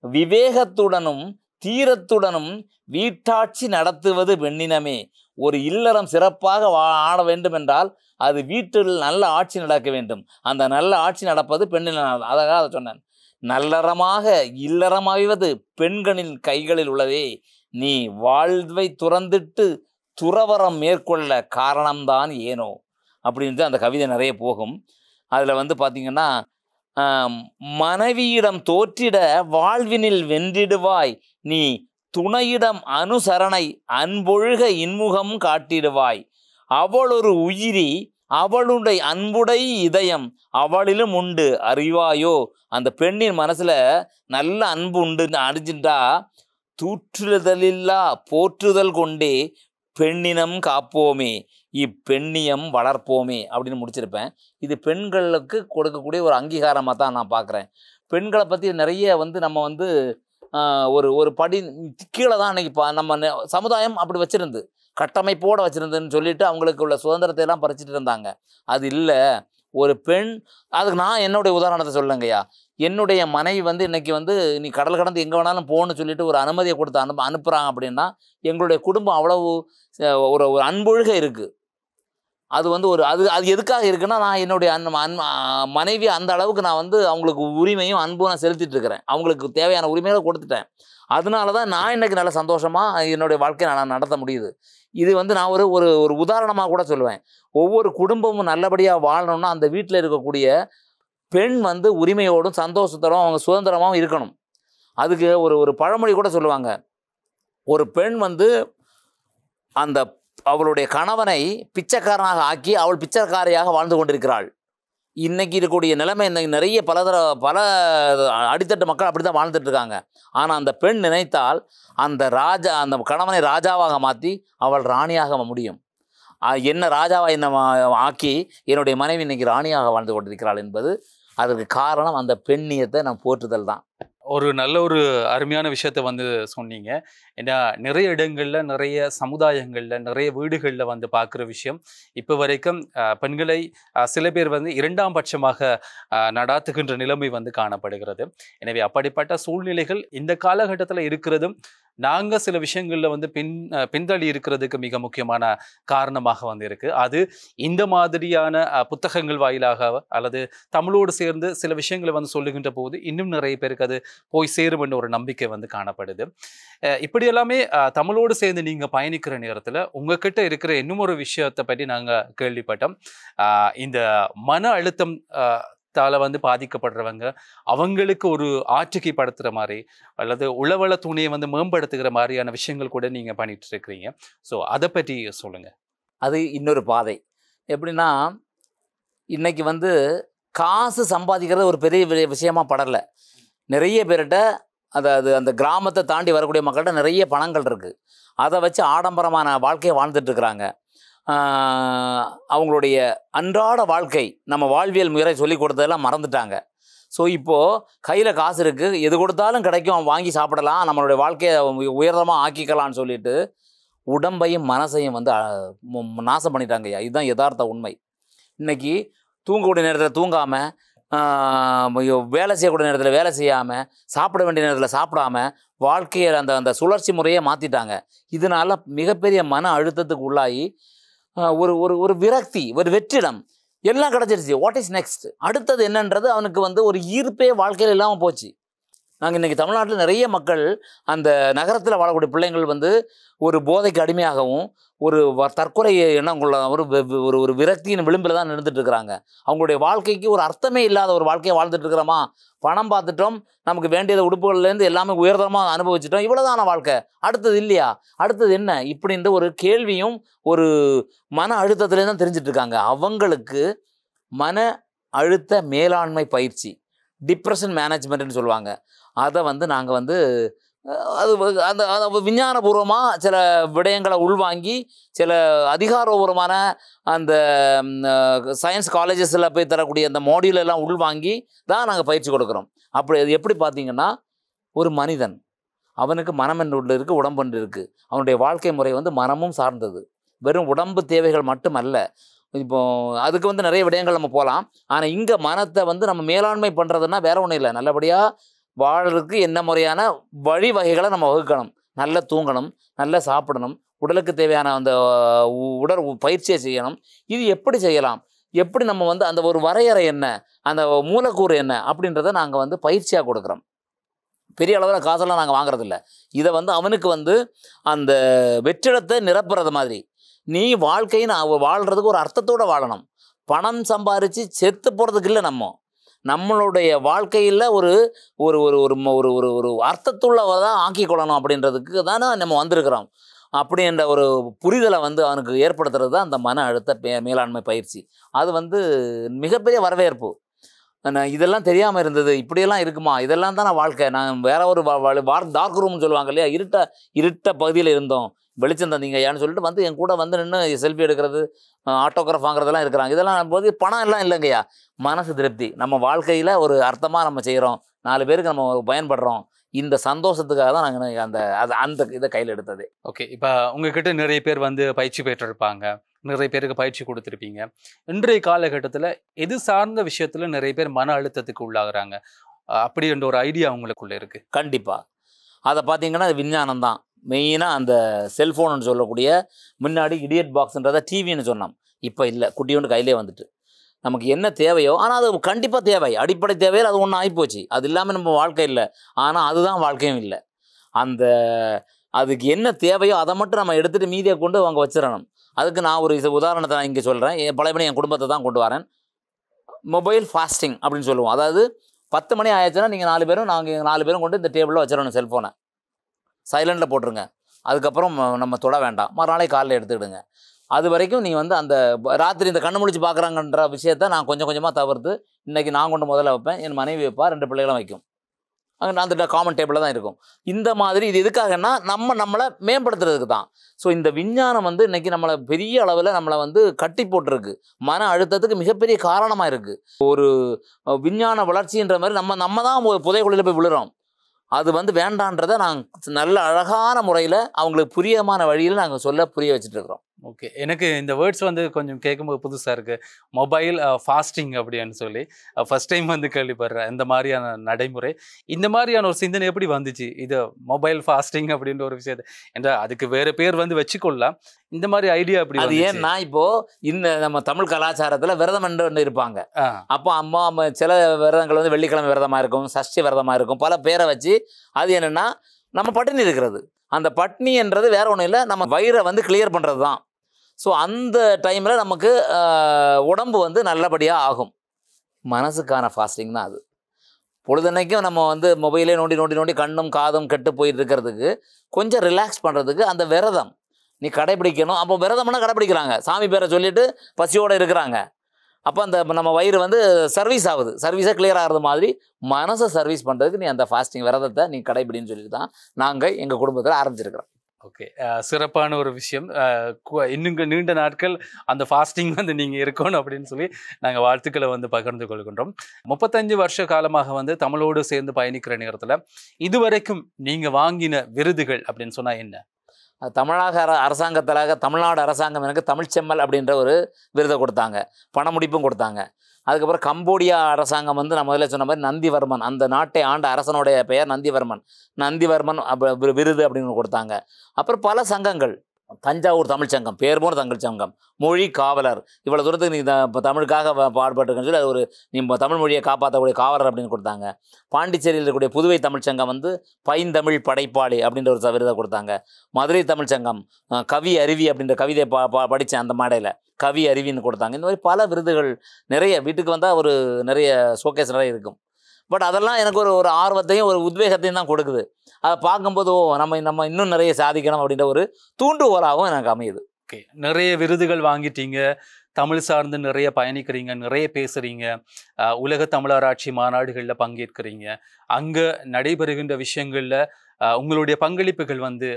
விவேகத்துடனும் தீரத்துடனும் வீட்டாட்சி நடத்துவது பெண்ணினமே. ஒரு இல்லறம் சிறப்பாக ஆட வேண்டும் என்றால் அது வீட்டில் நல்ல ஆட்சி நடக்க வேண்டும். அந்த நல்ல ஆட்சி நடப்பது பெண்ணினம். அழகாக அதை சொன்னேன். நல்லறமாக இல்லறமாய்வது பெண்களின் கைகளில் உள்ளதே, நீ வாழ்வை துறந்துட்டு துறவரம் மேற்கொள்ள காரணம்தான் ஏனோ அப்படின்ட்டு அந்த கவிதை நிறைய போகும். அதில் வந்து பார்த்திங்கன்னா, மனைவியிடம் தோற்றிட வாழ்வினில் வென்றிடுவாய், நீ துணையிடம் அனுசரணை அன்பொழுக இன்முகம் காட்டிடுவாய். அவளொரு உயிரி அவளுடைய அன்புடை இதயம் அவளிலும் உண்டு அறிவாயோ. அந்த பெண்ணின் மனசில் நல்ல அன்பு உண்டு அறிஞ்சிட்டா, தூற்றுதலில்லா போற்றுதல் கொண்டே பெண்ணினம் காப்போமே, இப்பெண்ணியம் வளர்ப்போமே அப்படின்னு முடிச்சிருப்பேன். இது பெண்களுக்கு கொடுக்கக்கூடிய ஒரு அங்கீகாரமாக தான் நான் பார்க்குறேன். பெண்களை பற்றி நிறைய வந்து நம்ம வந்து ஒரு படி கீழே தான் அன்றைக்கி நம்ம சமுதாயம் அப்படி வச்சுருந்து கட்டமைப்போடு வச்சுருந்துன்னு சொல்லிட்டு அவங்களுக்கு உள்ள சுதந்திரத்தை எல்லாம் பறிச்சுட்டு இருந்தாங்க. அது இல்லை, ஒரு பெண், அதுக்கு நான் என்னுடைய உதாரணத்தை சொல்லுங்கய்யா. என்னுடைய மனைவி வந்து இன்னைக்கு வந்து நீ கடல் கடந்து எங்கே வேணாலும் போகணும்னு சொல்லிட்டு ஒரு அனுமதியை கொடுத்து அனுப்புகிறாங்க அப்படின்னா, எங்களுடைய குடும்பம் அவ்வளவு ஒரு ஒரு அன்பொழுக இருக்குது. அது வந்து ஒரு அது அது எதுக்காக இருக்குன்னா, நான் என்னுடைய மனைவி அந்த அளவுக்கு நான் வந்து அவங்களுக்கு உரிமையும் அன்பும் நான் செலுத்திட்டு இருக்கிறேன். அவங்களுக்கு தேவையான உரிமைகளை கொடுத்துட்டேன். அதனால தான் நான் இன்னைக்கு நல்ல சந்தோஷமாக என்னுடைய வாழ்க்கையை நான் நடத்த முடியுது. இது வந்து நான் ஒரு ஒரு ஒரு உதாரணமாக கூட சொல்லுவேன். ஒவ்வொரு குடும்பமும் நல்லபடியாக வாழணும்னா அந்த வீட்டில் இருக்கக்கூடிய பெண் வந்து உரிமையோடும் சந்தோஷத்தோடும் அவங்க சுதந்திரமாகவும் இருக்கணும். அதுக்கு ஒரு ஒரு பழமொழி கூட சொல்லுவாங்க. ஒரு பெண் வந்து அந்த அவளுடைய கணவனை பிச்சைக்காரனாக ஆக்கி அவள் பிச்சைக்காரியாக வாழ்ந்து கொண்டிருக்கிறாள். இன்னைக்கு இருக்கக்கூடிய நிலைமை இன்னைக்கு நிறைய பல அடித்தட்டு மக்கள் அப்படி தான் வாழ்ந்துட்டு இருக்காங்க. ஆனால் அந்த பெண் நினைத்தால் அந்த கணவனை ராஜாவாக மாற்றி அவள் ராணியாக முடியும். என்ன ராஜாவா என்ன ஆக்கி என்னுடைய மனைவி இன்னைக்கு ராணியாக வாழ்ந்து கொண்டிருக்கிறாள் என்பது அதற்கு காரணம் அந்த பெண்ணியத்தை நான் போற்றுதல் தான். ஒரு நல்ல ஒரு அருமையான விஷயத்த வந்து சொன்னீங்க. ஏன்னா நிறைய இடங்கள்ல, நிறைய சமுதாயங்கள்ல, நிறைய வீடுகள்ல வந்து பார்க்குற விஷயம் இப்போ வரைக்கும் பெண்களை சில பேர் வந்து இரண்டாம் பட்சமாக நடாத்துகின்ற நிலைமை வந்து காணப்படுகிறது. எனவே அப்படிப்பட்ட சூழ்நிலைகள் இந்த காலகட்டத்தில் இருக்கிறதும் நாங்கள் சில விஷயங்களில் வந்து பின்தள்ளி இருக்கிறதுக்கு மிக முக்கியமான காரணமாக வந்து இருக்கு. அது இந்த மாதிரியான புத்தகங்கள் வாயிலாக அல்லது தமிழோடு சேர்ந்து சில விஷயங்களை வந்து சொல்லுகின்ற போது இன்னும் நிறைய பேருக்கு அது போய் சேரும் என்ற ஒரு நம்பிக்கை வந்து காணப்படுது. இப்படி எல்லாமே தமிழோடு சேர்ந்து நீங்க பயணிக்கிற நேரத்துல உங்ககிட்ட இருக்கிற இன்னும் ஒரு விஷயத்தை பற்றி நாங்க கேள்விப்பட்டோம். இந்த மன அழுத்தம் வந்து பாதிக்கப்படுறவங்க அவங்களுக்கு ஒரு ஆற்றுகை படுத்துற மாதிரி அல்லது உளவள துணையை வந்து மேம்படுத்துகிற மாதிரியான விஷயங்கள் கூட நீங்க பண்ணிட்டு இருக்கிறீங்க. ஸோ அதை பற்றி சொல்லுங்க. அது இன்னொரு பாதை. எப்படின்னா, இன்னைக்கு வந்து காசு சம்பாதிக்கிறது ஒரு பெரிய விஷயமா படலை. நிறைய பேர்கிட்ட அதாவது அந்த கிராமத்தை தாண்டி வரக்கூடிய மக்கள்கிட்ட நிறைய பணங்கள் இருக்குது. அதை வச்சு ஆடம்பரமான வாழ்க்கையை வாழ்ந்துட்டு இருக்கிறாங்க. அவங்களுடைய அன்றாட வாழ்க்கை நம்ம வாழ்வியல் முறை சொல்லி கொடுத்ததெல்லாம் மறந்துட்டாங்க. ஸோ இப்போது கையில் காசு இருக்குது, எது கொடுத்தாலும் கிடைக்கும், வாங்கி சாப்பிடலாம், நம்மளுடைய வாழ்க்கையை உயர்தமாக ஆக்கிக்கலான்னு சொல்லிட்டு உடம்பையும் மனசையும் வந்து நாசம் பண்ணிட்டாங்க ஐயா. இதுதான் யதார்த்த உண்மை. இன்றைக்கி தூங்கக்கூடிய நேரத்தில் தூங்காமல், வேலை செய்யக்கூடிய நேரத்தில் வேலை செய்யாமல், சாப்பிட வேண்டிய நேரத்தில் சாப்பிடாம வாழ்க்கையை அந்த சுழற்சி முறையை மாற்றிட்டாங்க. இதனால் மிகப்பெரிய மன அழுத்தத்துக்கு உள்ளாகி ஒரு ஒரு ஒரு விரக்தி, ஒரு வெற்றிடம் எல்லாம் கிடச்சிருச்சு. வாட் இஸ் நெக்ஸ்ட், அடுத்தது என்னன்றது அவனுக்கு வந்து ஒரு ஈர்ப்பே வாழ்க்கையில் இல்லாமல் போச்சு. நாங்கள் இன்றைக்கி தமிழ்நாட்டில் நிறைய மக்கள் அந்த நகரத்தில் வாழக்கூடிய பிள்ளைங்கள் வந்து ஒரு போதைக்கு அடிமையாகவும் ஒரு தற்கொலை எண்ணம் கொள்ள ஒரு ஒரு விரக்தியின் விளிம்பில் தான் இருந்துட்டு இருக்கிறாங்க. அவங்களுடைய வாழ்க்கைக்கு ஒரு அர்த்தமே இல்லாத ஒரு வாழ்க்கையை வாழ்ந்துட்டு இருக்கிறோமா. பணம் பார்த்துட்டோம், நமக்கு வேண்டியது உடுப்புகள்லேருந்து எல்லாமே உயர்தரமாக அனுபவிச்சிட்டோம், இவ்வளோதான வாழ்க்கை, அடுத்தது இல்லையா, அடுத்தது என்ன, இப்படின்ற ஒரு கேள்வியும் ஒரு மன அழுத்தத்துலேருந்து தான் தெரிஞ்சிட்டு இருக்காங்க. அவங்களுக்கு மன அழுத்த மேலாண்மை பயிற்சி, டிப்ரெஷன் மேனேஜ்மெண்ட்னு சொல்லுவாங்க. அதை வந்து நாங்கள் வந்து அது அந்த விஞ்ஞானபூர்வமாக சில விடயங்களை உள்வாங்கி சில அதிகாரபூர்வமான அந்த சயின்ஸ் காலேஜஸில் போய் தரக்கூடிய அந்த மாடியூல் எல்லாம் உள்வாங்கி தான் நாங்கள் பயிற்சி கொடுக்குறோம். அப்படி அது எப்படி பார்த்தீங்கன்னா, ஒரு மனிதன் அவனுக்கு மனம் என்று ஒன்று இருக்குது, உடம்பு என்று இருக்குது. அவனுடைய வாழ்க்கை முறை வந்து மனமும் சார்ந்தது, வெறும் உடம்பு தேவைகள் மட்டுமல்ல. இப்போ அதுக்கு வந்து நிறைய விடயங்கள் நம்ம போகலாம். ஆனால் இங்கே மனத்தை வந்து நம்ம மேலாண்மை பண்ணுறதுன்னா வேற ஒன்றும் இல்லை. நல்லபடியாக வாழ்றதுக்கு என்ன முறையான வழிவகைகளை நம்ம வகுக்கணும். நல்லா தூங்கணும், நல்லா சாப்பிடணும், உடலுக்கு தேவையான அந்த பயிற்சியை செய்யணும். இது எப்படி செய்யலாம், எப்படி நம்ம வந்து அந்த ஒரு வரையறை என்ன, அந்த மூலக்கூறு என்ன அப்படின்றத நாங்கள் வந்து பயிற்சியாக கொடுக்குறோம். பெரிய அளவில் காசெல்லாம் நாங்கள் வாங்குறதில்ல. இதை வந்து அவனுக்கு வந்து அந்த வெற்றிடத்தை நிரப்புறது மாதிரி, நீ வாழ்க்கைன்னு வாழ்கிறதுக்கு ஒரு அர்த்தத்தோடு வாழணும். பணம் சம்பாரித்து செத்து போகிறதுக்கு இல்லை. நம்மளுடைய வாழ்க்கையில் ஒரு ஒரு ஒரு ஒரு ஒரு ஒரு அர்த்தத்துள்ளதான் ஆக்கிக்கொள்ளணும் அப்படின்றதுக்கு தானே நம்ம வந்திருக்கிறோம். அப்படின்ற ஒரு புரிதலை வந்து அவனுக்கு ஏற்படுத்துறது தான் அந்த மன அழுத்த மேலாண்மை பயிற்சி. அது வந்து மிகப்பெரிய வரவேற்பு. இதெல்லாம் தெரியாமல் இருந்தது, இப்படியெல்லாம் இருக்குமா, இதெல்லாம் தான் நான் வாழ்க்கை, நான் வேற ஒரு டார்க் ரூம்னு சொல்லுவாங்க இல்லையா, இருட்ட பகுதியில் இருந்தோம், வெளிச்சம் தந்தீங்க ஐயான்னு சொல்லிட்டு வந்து என் கூட வந்து நின்று செல்ஃபி எடுக்கிறது, ஆட்டோகிராஃப் வாங்குறதெல்லாம் இருக்கிறாங்க. இதெல்லாம் போது பணம் எல்லாம் இல்லைங்கய்யா, மனசு திருப்தி. நம்ம வாழ்க்கையில் ஒரு அர்த்தமாக நம்ம செய்கிறோம், 4 பேருக்கு நம்ம பயன்படுறோம், இந்த சந்தோஷத்துக்காக தான் நாங்கள் அந்த இதை கையில் எடுத்தது. ஓகே, இப்போ உங்ககிட்ட நிறைய பேர் வந்து பயிற்சி பெற்றிருப்பாங்க, நிறைய பேருக்கு பயிற்சி கொடுத்துருப்பீங்க. இன்றைய காலகட்டத்துல எது சார்ந்த விஷயத்துல நிறைய பேர் மன அழுத்தத்துக்கு உள்ளாகுறாங்க? அப்படி என்ற ஒரு ஐடியா உங்களுக்குள்ள இருக்கு. கண்டிப்பாக அதை பார்த்தீங்கன்னா அது விஞ்ஞானம் தான். மெயினாக அந்த செல்ஃபோன்னு சொல்லக்கூடிய முன்னாடி இடியட் பாக்ஸ்ன்றதை டிவின்னு சொன்னோம். இப்போ இல்லை, குட்டியோண்டு கையிலே வந்துட்டு நமக்கு என்ன தேவையோ, ஆனால் அது கண்டிப்பாக தேவை, அடிப்படை தேவையில் அது ஒன்று ஆகிப்போச்சு. அது இல்லாமல் நம்ம வாழ்க்கை இல்லை. ஆனால் அதுதான் வாழ்க்கையும் இல்லை. அந்த அதுக்கு என்ன தேவையோ அதை மட்டும் நம்ம எடுத்துகிட்டு மீதியை கொண்டு அவங்க வச்சிடணும். அதுக்கு நான் ஒரு உதாரணத்தை நான் இங்கே சொல்கிறேன். பழையபடி என் குடும்பத்தை தான் கொண்டு வரேன். மொபைல் ஃபாஸ்டிங் அப்படின்னு சொல்லுவோம். அதாவது 10 மணி ஆயிடுச்சுன்னா நீங்கள் 4 பேரும் நாங்கள் 4 பேரும் கொண்டு இந்த டேபிளில் வச்சிடணும். செல்ஃபோனை சைலண்டில் போட்டுருங்க. அதுக்கப்புறம் நம்ம தொட வேண்டாம். மறுநாளை காலையில் எடுத்துக்கிடுங்க. அது வரைக்கும் நீங்கள் வந்து அந்த ராத்திரி இந்த கண்ணு முழிச்சு பார்க்குறாங்கன்ற விஷயத்த நான் கொஞ்சம் கொஞ்சமாக தவிர்த்து இன்றைக்கி நான் கொண்டு முதல்ல வைப்பேன், என் மனைவி வைப்பா, 2 பிள்ளைகளும் வைக்கும். அங்கே அந்த காமன் டேபிளில் தான் இருக்கும். இந்த மாதிரி இது எதுக்காகன்னா நம்மளை மேம்படுத்துறதுக்கு தான். ஸோ இந்த விஞ்ஞானம் வந்து இன்றைக்கி நம்மளை பெரிய அளவில் நம்மளை வந்து கட்டி போட்டிருக்கு. மன அழுத்தத்துக்கு மிகப்பெரிய காரணமாக இருக்குது. ஒரு விஞ்ஞான வளர்ச்சின்ற மாதிரி நம்ம தான் புதைக்குழியில் போய் விழுறோம். அது வந்து வேண்டான்றதை நாங்கள் நல்ல அழகான முறையில் அவங்களுக்கு புரியமான வழியில் நாங்கள் புரிய வச்சுட்டு இருக்கிறோம். ஓகே, எனக்கு இந்த வேர்ட்ஸ் வந்து கொஞ்சம் கேட்கும்போது புதுசாக இருக்குது. மொபைல் ஃபாஸ்டிங் அப்படின்னு சொல்லி ஃபர்ஸ்ட் டைம் வந்து கேள்விப்படுறேன். இந்த மாதிரியான நடைமுறை, இந்த மாதிரியான ஒரு சிந்தனை எப்படி வந்துச்சு? இது மொபைல் ஃபாஸ்டிங் அப்படின்ற ஒரு விஷயத்தை என்ற அதுக்கு வேறு பேர் வந்து வச்சுக்கொள்ளலாம். இந்த மாதிரி ஐடியா அப்படி அது ஏன்னா இப்போது இந்த நம்ம தமிழ் கலாச்சாரத்தில் விரதம் என்று இருப்பாங்க. அப்போ அம்மா சில விரதங்கள் வந்து வெள்ளிக்கிழமை விரதமாக இருக்கும், சஷ்டி விரதமாக இருக்கும், பல பேரை வச்சு. அது என்னென்னா நம்ம பட்டினி இருக்கிறது. அந்த பட்னி என்றது வேற ஒன்றும் இல்லை, நம்ம வயிறை வந்து கிளியர் பண்ணுறது தான். ஸோ அந்த டைமில் நமக்கு உடம்பு வந்து நல்லபடியாக ஆகும். மனசுக்கான ஃபாஸ்டிங் தான் அது. பொழுதன்னைக்கும் நம்ம வந்து மொபைலே நோண்டி கண்ணும் காதும் கெட்டு போயிட்டு இருக்கிறதுக்கு கொஞ்சம் ரிலாக்ஸ் பண்ணுறதுக்கு அந்த விரதம் நீ கடைப்பிடிக்கணும். அப்போ விரதம்னா கடைப்பிடிக்கிறாங்க, சாமி பேரை சொல்லிட்டு பசியோடு இருக்கிறாங்க. அப்போ அந்த நம்ம வயிறு வந்து சர்வீஸ் ஆகுது, சர்வீஸாக கிளியர் ஆகிறது மாதிரி மனசை சர்வீஸ் பண்ணுறதுக்கு நீ அந்த ஃபாஸ்டிங் விரதத்தை நீ கடைப்பிடின்னு சொல்லிட்டு தான் நாங்கள் எங்கள் குடும்பத்தில் ஆரம்பிச்சிருக்கிறோம். ஓகே, சிறப்பான ஒரு விஷயம். இன்னும் நீண்ட நாட்கள் அந்த ஃபாஸ்டிங் வந்து நீங்கள் இருக்கணும் அப்படின்னு சொல்லி நாங்கள் வாழ்த்துக்களை வந்து பகிர்ந்து கொள்கின்றோம். 35 வருஷ காலமாக வந்து தமிழோடு சேர்ந்து பயணிக்கிற நேரத்தில் இதுவரைக்கும் நீங்கள் வாங்கின விருதுகள் அப்படின்னு சொன்னால் என்ன? தமிழக அரசாங்கத்தில் தமிழ்நாடு அரசாங்கம் எனக்கு தமிழ்ச்செம்மல் அப்படின்ற ஒரு விருதை கொடுத்தாங்க, பணமுடிப்பும் கொடுத்தாங்க. அதுக்கப்புறம் கம்போடியா அரசாங்கம் வந்து நான் முதல்ல சொன்ன மாதிரி நந்திவர்மன், அந்த நாட்டை ஆண்ட அரசனுடைய பெயர் நந்திவர்மன் விருது அப்படின்னு கொடுத்தாங்க. அப்புறம் பல சங்கங்கள், தஞ்சாவூர் தமிழ்ச்சங்கம், பேர் போன தமிழ்ச்சங்கம், மொழி காவலர், இவ்வளோ தூரத்துக்கு நீ இப்போ தமிழுக்காக பாடுபட்டுருக்குன்னு சொல்லி அது ஒரு நீ தமிழ் மொழியை காப்பாற்றக்கூடிய காவலர் அப்படின்னு கொடுத்தாங்க. பாண்டிச்சேரியில் இருக்கக்கூடிய புதுவை தமிழ்ச்சங்கம் வந்து பைந்தமிழ் படைப்பாளி அப்படின்ற ஒரு விருதை கொடுத்தாங்க. மதுரை தமிழ்ச்சங்கம் கவி அருவி அப்படின்ற கவிதை படித்தேன், அந்த மேடையில் கவி அருவின்னு கொடுத்தாங்க. இந்த மாதிரி பல விருதுகள் நிறைய வீட்டுக்கு வந்தால் ஒரு நிறைய ஷோகேஸ் நிறைய இருக்கும். பட் அதெல்லாம் எனக்கு ஒரு ஆர்வத்தையும் ஒரு உத்வேகத்தையும் தான் கொடுக்குது. அதை பார்க்கும்போது நம்ம இன்னும் நிறைய சாதிக்கணும் அப்படின்ற ஒரு தூண்டுகோலாகவும் எனக்கு அமையுது. ஓகே, நிறைய விருதுகள் வாங்கிட்டீங்க, தமிழ் சார்ந்து நிறைய பயணிக்கிறீங்க, நிறைய பேசுகிறீங்க, உலக தமிழராட்சி மாநாடுகளில் பங்கேற்கிறீங்க, அங்கே நடைபெறுகின்ற விஷயங்களில் உங்களுடைய பங்களிப்புகள் வந்து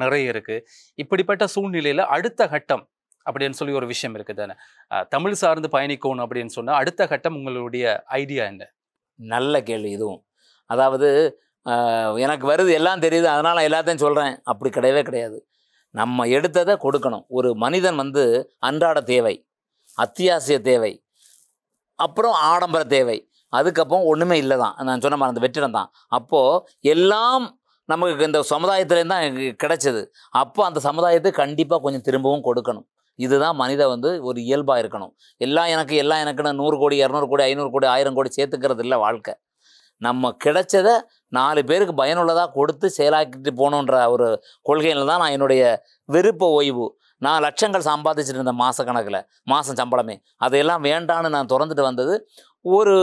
நிறைய இருக்குது. இப்படிப்பட்ட சூழ்நிலையில் அடுத்த கட்டம் அப்படின்னு சொல்லி ஒரு விஷயம் இருக்குது தானே, தமிழ் சார்ந்து பயணிக்கணும் அப்படின்னு சொன்னால் அடுத்த கட்டம் உங்களுடைய ஐடியா என்ன? நல்ல கேள்வி இதுவும். அதாவது எனக்கு வருது எல்லாம் தெரியுது அதனால் நான் எல்லாத்தையும் சொல்கிறேன், அப்படி கிடையவே கிடையாது. நம்ம எடுத்ததை கொடுக்கணும். ஒரு மனிதன் வந்து அன்றாட தேவை, அத்தியாவசிய தேவை, அப்புறம் ஆடம்பர தேவை, அதுக்கப்புறம் ஒன்றுமே இல்லை தான். நான் சொன்ன மாதிரி அந்த வெற்றிடம் தான். அப்போது எல்லாம் நமக்கு இந்த சமுதாயத்துலேருந்து தான் கிடைச்சது. அப்போ அந்த சமுதாயத்தை கண்டிப்பாக கொஞ்சம் திரும்பவும் கொடுக்கணும். இதுதான் மனித வந்து ஒரு இயல்பாக இருக்கணும். எல்லாம் எனக்குன்னு 100 கோடி 200 கோடி 500 கோடி 1000 கோடி சேர்த்துக்கிறது இல்லை வாழ்க்கை. நம்ம கிடைச்சதை 4 பேருக்கு பயனுள்ளதாக கொடுத்து செயலாக்கிட்டு போகணுன்ற ஒரு கொள்கையில் தான் நான் என்னுடைய விருப்ப ஓய்வு. நான் லட்சங்கள் சம்பாதிச்சுட்டு இருந்தேன் மாதம் சம்பளமே, அதையெல்லாம் வேண்டான்னு நான் திறந்துட்டு வந்தது. ஒரு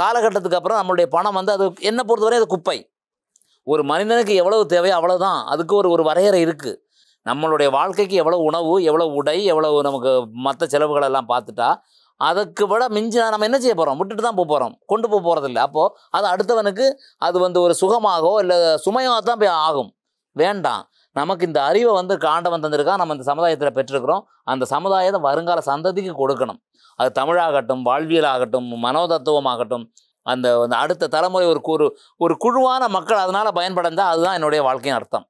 காலகட்டத்துக்கு அப்புறம் நம்மளுடைய பணம் வந்து அது என்னை பொறுத்தவரை அது குப்பை. ஒரு மனிதனுக்கு எவ்வளவு தேவையோ அவ்வளோதான். அதுக்கு ஒரு வரையறை இருக்குது. நம்மளுடைய வாழ்க்கைக்கு எவ்வளோ உணவு, எவ்வளோ உடை, எவ்வளவு நமக்கு மற்ற செலவுகளெல்லாம் பார்த்துட்டா அதுக்கு விட மிஞ்சினா நம்ம என்ன செய்ய போகிறோம்? விட்டுட்டு தான் போகிறோம், கொண்டு போகிறதில்ல. அப்போது அது அடுத்தவனுக்கு அது வந்து ஒரு சுகமாகவோ இல்லை சுமையாக தான் போய் ஆகும். வேண்டாம். நமக்கு இந்த அறிவை வந்து ஆண்டவன் தந்திருக்கான், நம்ம இந்த சமுதாயத்தில் பெற்றிருக்கிறோம். அந்த சமுதாயத்தை வருங்கால சந்ததிக்கு கொடுக்கணும். அது தமிழாகட்டும், வாழ்வியலாகட்டும், மனோதத்துவமாகட்டும், அந்த அடுத்த தலைமுறை ஒரு குழுவான மக்கள் அதனால் பயன்படைந்தால் அதுதான் என்னுடைய வாழ்க்கையின் அர்த்தம்.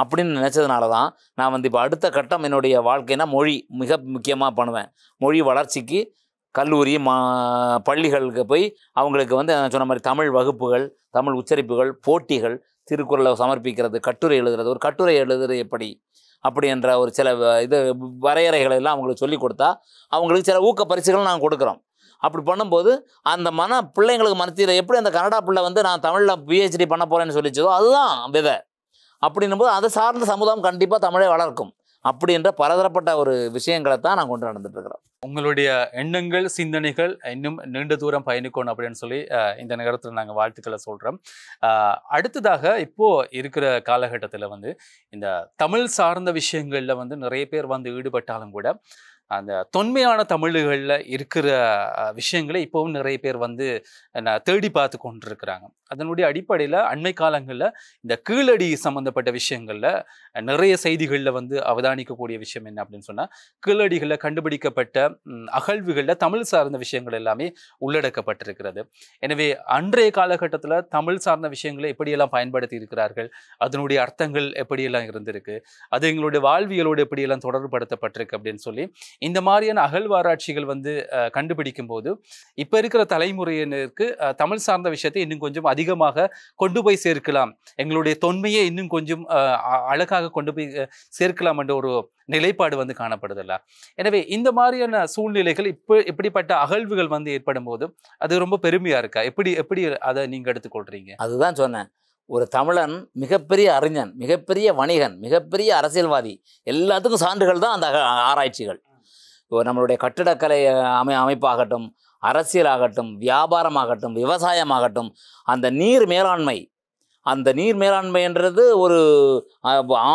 அப்படின்னு நினச்சதுனால தான் நான் வந்து இப்போ அடுத்த கட்டம் என்னுடைய வாழ்க்கைனா மொழி மிக முக்கியமாக பண்ணுவேன். மொழி வளர்ச்சிக்கு கல்லூரி பள்ளிகளுக்கு போய் அவங்களுக்கு வந்து நான் சொன்ன மாதிரி தமிழ் வகுப்புகள், தமிழ் உச்சரிப்புகள், போட்டிகள், திருக்குறளை சமர்ப்பிக்கிறது, கட்டுரை எழுதுறது, ஒரு கட்டுரை எழுதுறது எப்படி அப்படி என்ற ஒரு சில இது வரையறைகளை எல்லாம் அவங்களுக்கு சொல்லிக் கொடுத்தா அவங்களுக்கு சில ஊக்க பரிசுகள் நாங்கள் கொடுக்குறோம். அப்படி பண்ணும்போது அந்த பிள்ளைங்களுக்கு மனத்தில் எப்படி அந்த கனடா பிள்ளை வந்து நான் தமிழில் பிஹெச்டி பண்ண போகிறேன்னு சொல்லிச்சதோ அதுதான் விதை. அப்படின்னும் போது அதை சார்ந்த சமுதாயம் கண்டிப்பாக தமிழை வளர்க்கும். அப்படின்ற பலதரப்பட்ட ஒரு விஷயங்களை தான் நான் கொண்டு நடந்துட்டு இருக்கிறோம். உங்களுடைய எண்ணங்கள், சிந்தனைகள் இன்னும் நீண்ட தூரம் பயணிக்கணும் அப்படின்னு சொல்லி இந்த நேரத்தில் நாங்கள் வாழ்த்துக்களை சொல்கிறோம். அடுத்ததாக இப்போ இருக்கிற காலகட்டத்தில் வந்து இந்த தமிழ் சார்ந்த விஷயங்களில் வந்து நிறைய பேர் வந்து ஈடுபட்டாலும் கூட அந்த தொன்மையான தமிழ்களில் இருக்கிற விஷயங்களை இப்போவும் நிறைய பேர் வந்து தேடி பார்த்து கொண்டிருக்கிறாங்க. அதனுடைய அடிப்படையில் அண்மை காலங்களில் இந்த கீழடி சம்பந்தப்பட்ட விஷயங்களில் நிறைய செய்திகளில் வந்து அவதானிக்கக்கூடிய விஷயம் என்ன அப்படின்னு சொன்னால், கீழடிகளில் கண்டுபிடிக்கப்பட்ட அகழ்வுகளில் தமிழ் சார்ந்த விஷயங்கள் எல்லாமே உள்ளடக்கப்பட்டிருக்கிறது. எனவே அன்றைய காலகட்டத்தில் தமிழ் சார்ந்த விஷயங்களை எப்படியெல்லாம் பயன்படுத்தி இருக்கிறார்கள், அதனுடைய அர்த்தங்கள் எப்படியெல்லாம் இருந்திருக்கு, அது எங்களுடைய வாழ்வியலோடு எப்படியெல்லாம் தொடர்புபடுத்தப்பட்டிருக்கு அப்படின்னு சொல்லி இந்த மாதிரியான அகழ்வாராய்ச்சிகள் வந்து கண்டுபிடிக்கும் போது இப்ப இருக்கிற தலைமுறையினருக்கு தமிழ் சார்ந்த விஷயத்தை இன்னும் கொஞ்சம் அதிகமாக கொண்டு போய் சேர்க்கலாம், எங்களுடைய தொன்மையை இன்னும் கொஞ்சம் அழகாக கொண்டு போய் சேர்க்கலாம் என்ற ஒரு நிலைப்பாடு வந்து காணப்படுதில்ல. எனவே இந்த மாதிரியான சூழ்நிலைகள் இப்படிப்பட்ட அகழ்வுகள் வந்து ஏற்படும் போது அது ரொம்ப பெருமையா இருக்கா? எப்படி அதை நீங்க எடுத்துக்கொள்றீங்க? அதுதான் சொன்னேன். ஒரு தமிழன் மிகப்பெரிய அறிஞன், மிகப்பெரிய வணிகன், மிகப்பெரிய அரசியல்வாதி, எல்லாத்துக்கும் சான்றுகள் தான் அந்த ஆராய்ச்சிகள். இப்போ நம்மளுடைய கட்டிடக்கலை அமைப்பாகட்டும், அரசியலாகட்டும், வியாபாரமாகட்டும், விவசாயமாகட்டும், அந்த நீர் மேலாண்மை, அந்த நீர் மேலாண்மைன்றது ஒரு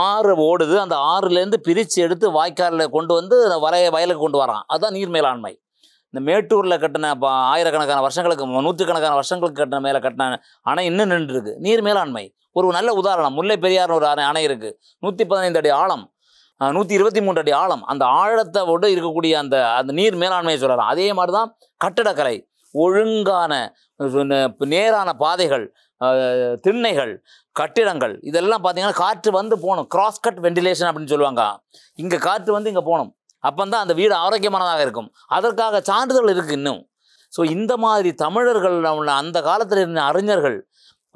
ஆறு ஓடுது, அந்த ஆறுலேருந்து பிரித்து எடுத்து வாய்க்காலில் கொண்டு வந்து வயலுக்கு கொண்டு வரான், அதுதான் நீர் மேலாண்மை. இந்த மேட்டூரில் கட்டின ஆயிரக்கணக்கான வருஷங்களுக்கு, நூற்றுக்கணக்கான வருஷங்களுக்கு கட்டின அணை இன்னும் நின்றுருக்கு. நீர் மேலாண்மை ஒரு நல்ல உதாரணம். முல்லை பெரியார்னு ஒரு அணை இருக்குது, 115 அடி ஆழம், 123 அடி ஆழம். அந்த ஆழத்தோடு இருக்கக்கூடிய அந்த நீர் மேலாண்மையை சொல்லலாம். அதே மாதிரி தான் கட்டிடக்கலை, ஒழுங்கான நேரான பாதைகள், திண்ணைகள், கட்டிடங்கள், இதெல்லாம் பார்த்தீங்கன்னா காற்று வந்து போகணும். கிராஸ் கட் வெண்டிலேஷன் அப்படின்னு சொல்லுவாங்க. இங்கே காற்று வந்து இங்கே போகணும், அப்போ தான் அந்த வீடு ஆரோக்கியமானதாக இருக்கும். அதற்காக சான்றிதழ் இருக்குது இன்னும். ஸோ இந்த மாதிரி தமிழர்கள் அந்த காலத்தில் இருந்த அறிஞர்கள்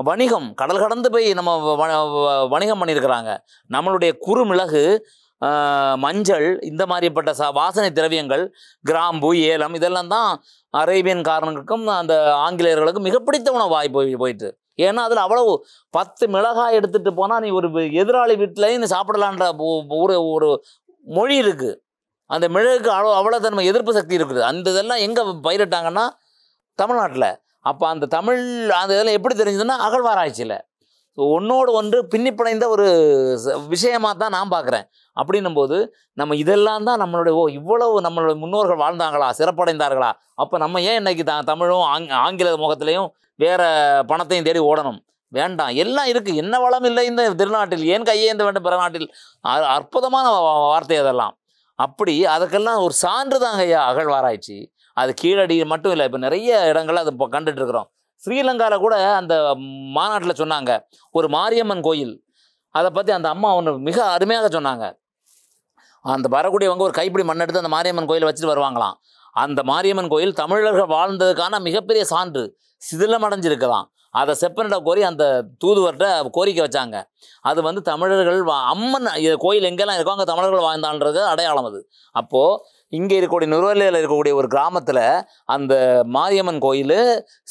வணிகம் கடல் கடந்து போய் நம்ம வணிகம் பண்ணியிருக்கிறாங்க. நம்மளுடைய குறுமிளகு, மஞ்சள், இந்த மாதிரிப்பட்ட வாசனை திரவியங்கள், கிராம்பு, ஏலம், இதெல்லாம் தான் அரேபியன்காரனுக்கும் அந்த ஆங்கிலேயர்களுக்கும் மிக பிடித்த உணவாய் போயிட்டு. ஏன்னா அதில் அவ்வளவு 10 மிளகாய் எடுத்துகிட்டு போனால் நீ ஒரு எதிராளி வீட்டிலையும் நீ சாப்பிடலான்ற ஒரு மொழி இருக்குது. அந்த மிளகுக்கு அவ்வளோ தன்மை எதிர்ப்பு சக்தி இருக்குது. அந்த இதெல்லாம் எங்கே பயிரிட்டாங்கன்னா தமிழ்நாட்டில். அப்போ அந்த தமிழ் அந்த இதெல்லாம் எப்படி தெரிஞ்சதுன்னா அகழ்வாராய்ச்சியில். ஸோ ஒன்றோடு ஒன்று பின்னிப்பிணைந்த ஒரு விஷயமாக தான் நான் பார்க்குறேன். அப்படின்னும் போது நம்ம இதெல்லாம் தான் நம்மளுடைய இவ்வளவு நம்மளுடைய முன்னோர்கள் வாழ்ந்தாங்களா, சிறப்படைந்தார்களா, அப்போ நம்ம ஏன் இன்றைக்கி தமிழும் ஆங்கில முகத்திலையும் வேறு பணத்தையும் தேடி ஓடணும்? வேண்டாம், எல்லாம் இருக்குது. என்ன வளம் இல்லை இந்த திருநாட்டில், ஏன் கையேந்த வேண்டும் பிற நாட்டில்? அற்புதமான வார்த்தை அதெல்லாம். அப்படி அதுக்கெல்லாம் ஒரு சான்று தாங்க ஐயா அகழ்வாராய்ச்சி. அது கீழடி மட்டும் இல்லை, இப்போ நிறைய இடங்கள்ல அது இப்போ கண்டுட்ருக்குறோம். ஸ்ரீலங்காவில் கூட அந்த மாநாட்டில் சொன்னாங்க, ஒரு மாரியம்மன் கோயில், அதை பற்றி அந்த அம்மா ஒன்று மிக அருமையாக சொன்னாங்க. அந்த வரக்கூடியவங்க ஒரு கைப்பிடி மண் எடுத்து அந்த மாரியம்மன் கோயிலை வச்சுட்டு வருவாங்களாம். அந்த மாரியம்மன் கோயில் தமிழர்கள் வாழ்ந்ததுக்கான மிகப்பெரிய சான்று, சிதிலமடைஞ்சிருக்கலாம். அதை செப்பனிட கோரி அந்த தூதுவர்கிட்ட கோரிக்கை வச்சாங்க. அது வந்து தமிழர்கள் அம்மன் கோயில் எங்கெல்லாம் இருக்கோ அங்கே தமிழர்கள் வாழ்ந்தான்றது அடையாளம் அது. அப்போது இங்கே இருக்கக்கூடிய நுவரெலியாவில் இருக்கக்கூடிய ஒரு கிராமத்தில் அந்த மாரியம்மன் கோயில்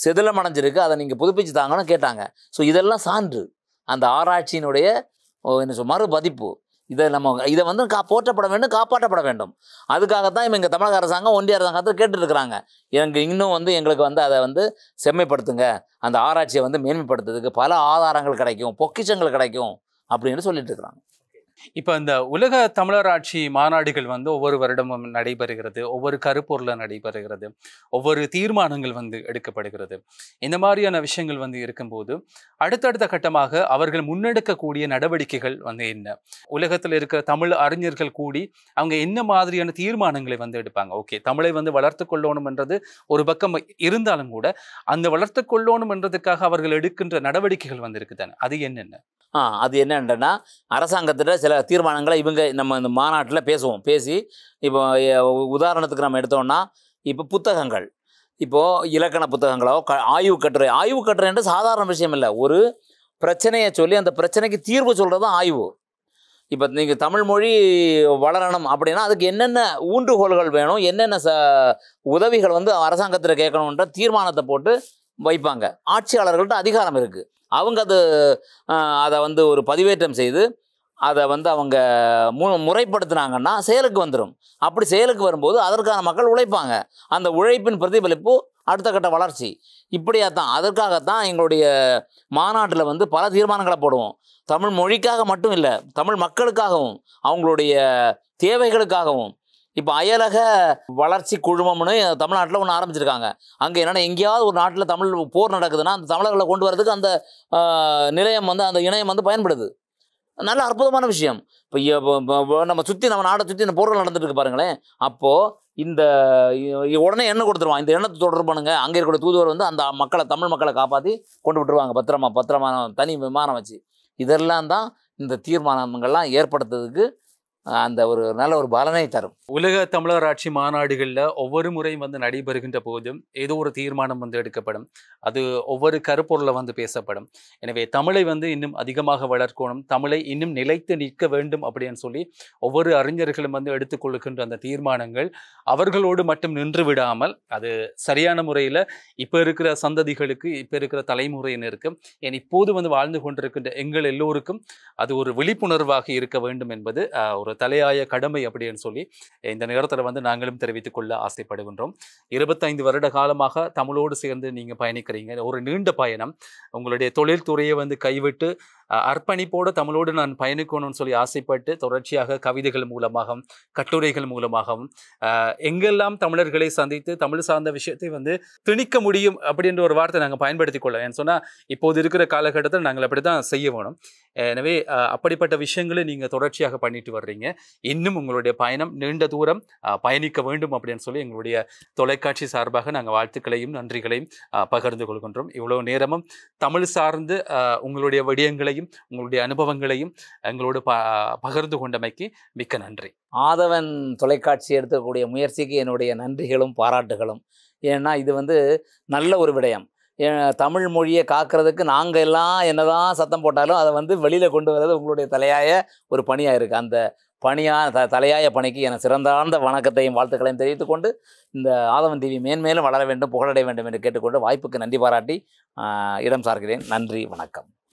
சிதிலமடைஞ்சிருக்கு, அதை நீங்கள் புதுப்பிச்சு தாங்கன்னு கேட்டாங்க. ஸோ இதெல்லாம் சான்று, அந்த ஆராய்ச்சியினுடைய என்ன மறுபதிப்பு. இதை வந்து போற்றப்பட வேண்டும், காப்பாற்றப்பட வேண்டும். அதுக்காகத்தான் இவங்க தமிழக அரசாங்கம், ஒன்றிய அரசாங்கத்தை கேட்டுருக்குறாங்க. இன்னும் வந்து எங்களுக்கு வந்து அதை வந்து செம்மைப்படுத்துங்க, அந்த ஆராய்ச்சியை வந்து மேன்மைப்படுத்துறதுக்கு பல ஆதாரங்கள் கிடைக்கும், பொக்கிஷங்கள் கிடைக்கும் அப்படின்னு சொல்லிட்டு இருக்கிறாங்க. இப்போ இந்த உலக தமிழராட்சி மாநாடுகள் வந்து ஒவ்வொரு வருடமும் நடைபெறுகிறது, ஒவ்வொரு கருப்பொருளில் நடைபெறுகிறது, ஒவ்வொரு தீர்மானங்கள் வந்து எடுக்கப்படுகிறது. இந்த மாதிரியான விஷயங்கள் வந்து இருக்கும்போது அடுத்தடுத்த கட்டமாக அவர்கள் முன்னெடுக்கக்கூடிய நடவடிக்கைகள் வந்து என்ன, உலகத்தில் இருக்கிற தமிழ் அறிஞர்கள் கூடி அவங்க என்ன மாதிரியான தீர்மானங்களை வந்து எடுப்பாங்க? ஓகே, தமிழை வந்து வளர்த்து கொள்ளணும் என்றது ஒரு பக்கம் இருந்தாலும் கூட அந்த வளர்த்து கொள்ளணும் என்றதுக்காக அவர்கள் எடுக்கின்ற நடவடிக்கைகள் வந்து இருக்குதானே, அது என்னென்ன? அது என்னன்றனா அரசாங்கத்திட்ட சில தீர்மானங்களை இவங்க நம்ம இந்த மாநாட்டில் பேசி இப்போ உதாரணத்துக்கு நம்ம எடுத்தோம்னா இப்போ புத்தகங்கள், இப்போது இலக்கண புத்தகங்களோ ஆய்வு கட்டுரைன்ற சாதாரண விஷயம் இல்லை. ஒரு பிரச்சனையை சொல்லி அந்த பிரச்சனைக்கு தீர்வு சொல்கிறது தான் ஆய்வு. இப்போ நீங்கள் தமிழ் மொழி வளரணும் அப்படின்னா அதுக்கு என்னென்ன ஊன்றுகோல்கள் வேணும், என்னென்ன உதவிகள் வந்து அரசாங்கத்தில் கேட்கணுன்ற தீர்மானத்தை போட்டு வைப்பாங்க. ஆட்சியாளர்கள்ட்ட அதிகாரம் இருக்குது. அவங்க அதை வந்து ஒரு பதிவேற்றம் செய்து அதை வந்து அவங்க முறைப்படுத்தினாங்கன்னா செயலுக்கு வந்துடும். அப்படி செயலுக்கு வரும்போது அதற்கான மக்கள் உழைப்பாங்க. அந்த உழைப்பின் பிரதிபலிப்பு அடுத்த கட்ட வளர்ச்சி. இப்படியாத்தான் அதற்காகத்தான் எங்களுடைய மாநாட்டில் வந்து பல தீர்மானங்களை போடுவோம். தமிழ் மொழிக்காக மட்டும் இல்லை, தமிழ் மக்களுக்காகவும் அவங்களுடைய தேவைகளுக்காகவும். இப்போ அயலக வளர்ச்சி குழுமம்னு தமிழ்நாட்டில் ஒன்று ஆரம்பிச்சிருக்காங்க. அங்கே என்னென்னா எங்கேயாவது ஒரு நாட்டில் தமிழ் போர் நடக்குதுன்னா அந்த தமிழர்களை கொண்டு வரதுக்கு அந்த நிலையம் வந்து அந்த இணையம் வந்து பயன்படுது. நல்ல அற்புதமான விஷயம். இப்போ நம்ம நாடை சுற்றி இந்த போர்கள் நடந்துட்டு இருக்கு பாருங்களேன். அப்போது இந்த உடனே எண்ணெய் கொடுத்துருவான், இந்த எண்ணத்தை தொடர்பு பண்ணுங்க. அங்கே இருக்கிற தூதுவர் வந்து அந்த மக்களை, தமிழ் மக்களை காப்பாற்றி கொண்டு விட்டுருவாங்க பத்திரமா தனி விமானம் வச்சு. இதெல்லாம் தான் இந்த தீர்மானங்கள்லாம் ஏற்படுத்துறதுக்கு அந்த ஒரு நல்ல ஒரு பலனை தரும். உலக தமிழர் ஆட்சி மாநாடுகளில் ஒவ்வொரு முறையும் வந்து நடைபெறுகின்ற போதும் ஏதோ ஒரு தீர்மானம் வந்து எடுக்கப்படும். அது ஒவ்வொரு கருப்பொருளை வந்து பேசப்படும். எனவே தமிழை வந்து இன்னும் அதிகமாக வளர்க்கணும், தமிழை இன்னும் நிலைத்து நிற்க வேண்டும் அப்படின்னு சொல்லி ஒவ்வொரு அறிஞர்களும் வந்து எடுத்துக்கொள்ளுகின்ற அந்த தீர்மானங்கள் அவர்களோடு மட்டும் நின்று விடாமல் அது சரியான முறையில் இப்போ இருக்கிற சந்ததிகளுக்கு, இப்போ இருக்கிற தலைமுறையினருக்கு, ஏன் இப்போது வந்து வாழ்ந்து கொண்டிருக்கின்ற எங்கள் எல்லோருக்கும் அது ஒரு விழிப்புணர்வாக இருக்க வேண்டும் என்பது ஒரு தலையாய கடமை அப்படின்னு சொல்லி இந்த நேரத்தில் வந்து நாங்களும் தெரிவித்துக் கொள்ள ஆசைப்படுகின்றோம். 25 வருட காலமாக தமிழோடு சேர்ந்து நீங்கள் பயணிக்கிறீங்க. ஒரு நீண்ட பயணம். உங்களுடைய தொழில்துறையை வந்து கைவிட்டு அர்ப்பணிப்போடு தமிழோடு நான் பயணிக்கணும்னு சொல்லி ஆசைப்பட்டு தொடர்ச்சியாக கவிதைகள் மூலமாகவும் கட்டுரைகள் மூலமாகவும் எங்கெல்லாம் தமிழர்களை சந்தித்து தமிழ் சார்ந்த விஷயத்தை வந்து திணிக்க முடியும் அப்படின்ற ஒரு வார்த்தை நாங்கள் பயன்படுத்தி கொள்ள. ஏன்னு சொன்னால் இப்போது இருக்கிற காலகட்டத்தில் நாங்கள் அப்படி தான் செய்ய வேணும். எனவே அப்படிப்பட்ட விஷயங்களை நீங்கள் தொடர்ச்சியாக பண்ணிட்டு வர்றீங்க. இன்னும் உங்களுடைய பயணம் நீண்ட தூரம் பயணிக்க வேண்டும் அப்படின்னு சொல்லி எங்களுடைய தொலைக்காட்சி சார்பாக நாங்கள் வாழ்த்துக்களையும் நன்றிகளையும் பகிர்ந்து கொள்கின்றோம். இவ்வளோ நேரமும் தமிழ் சார்ந்து உங்களுடைய விடயங்களையும் உங்களுடைய அனுபவங்களையும் எங்களோடு பகிர்ந்து கொண்டமைக்கு மிக்க நன்றி. ஆதவன் தொலைக்காட்சி எடுக்கக்கூடிய முயற்சிக்கு என்னுடைய நன்றிகளும் பாராட்டுகளும். ஏன்னா இது வந்து நல்ல ஒரு விடயம். தமிழ் மொழியை காக்கிறதுக்கு நாங்கள் எல்லாம் என்னதான் சத்தம் போட்டாலும் அதை வந்து வெளியில் கொண்டு வர்றது உங்களுடைய தலையாய ஒரு பணியாக இருக்குது. அந்த தலையாய பணிக்கு என சிறந்தார்ந்த வணக்கத்தையும் வாழ்த்துக்களையும் தெரிவித்துக் கொண்டு இந்த ஆதவன் டிவி மேன்மேலும் வளர வேண்டும், புகழடைய வேண்டும் என்று கேட்டுக்கொண்டு வாய்ப்புக்கு நன்றி பாராட்டி இடம் சார்கிறேன். நன்றி, வணக்கம்.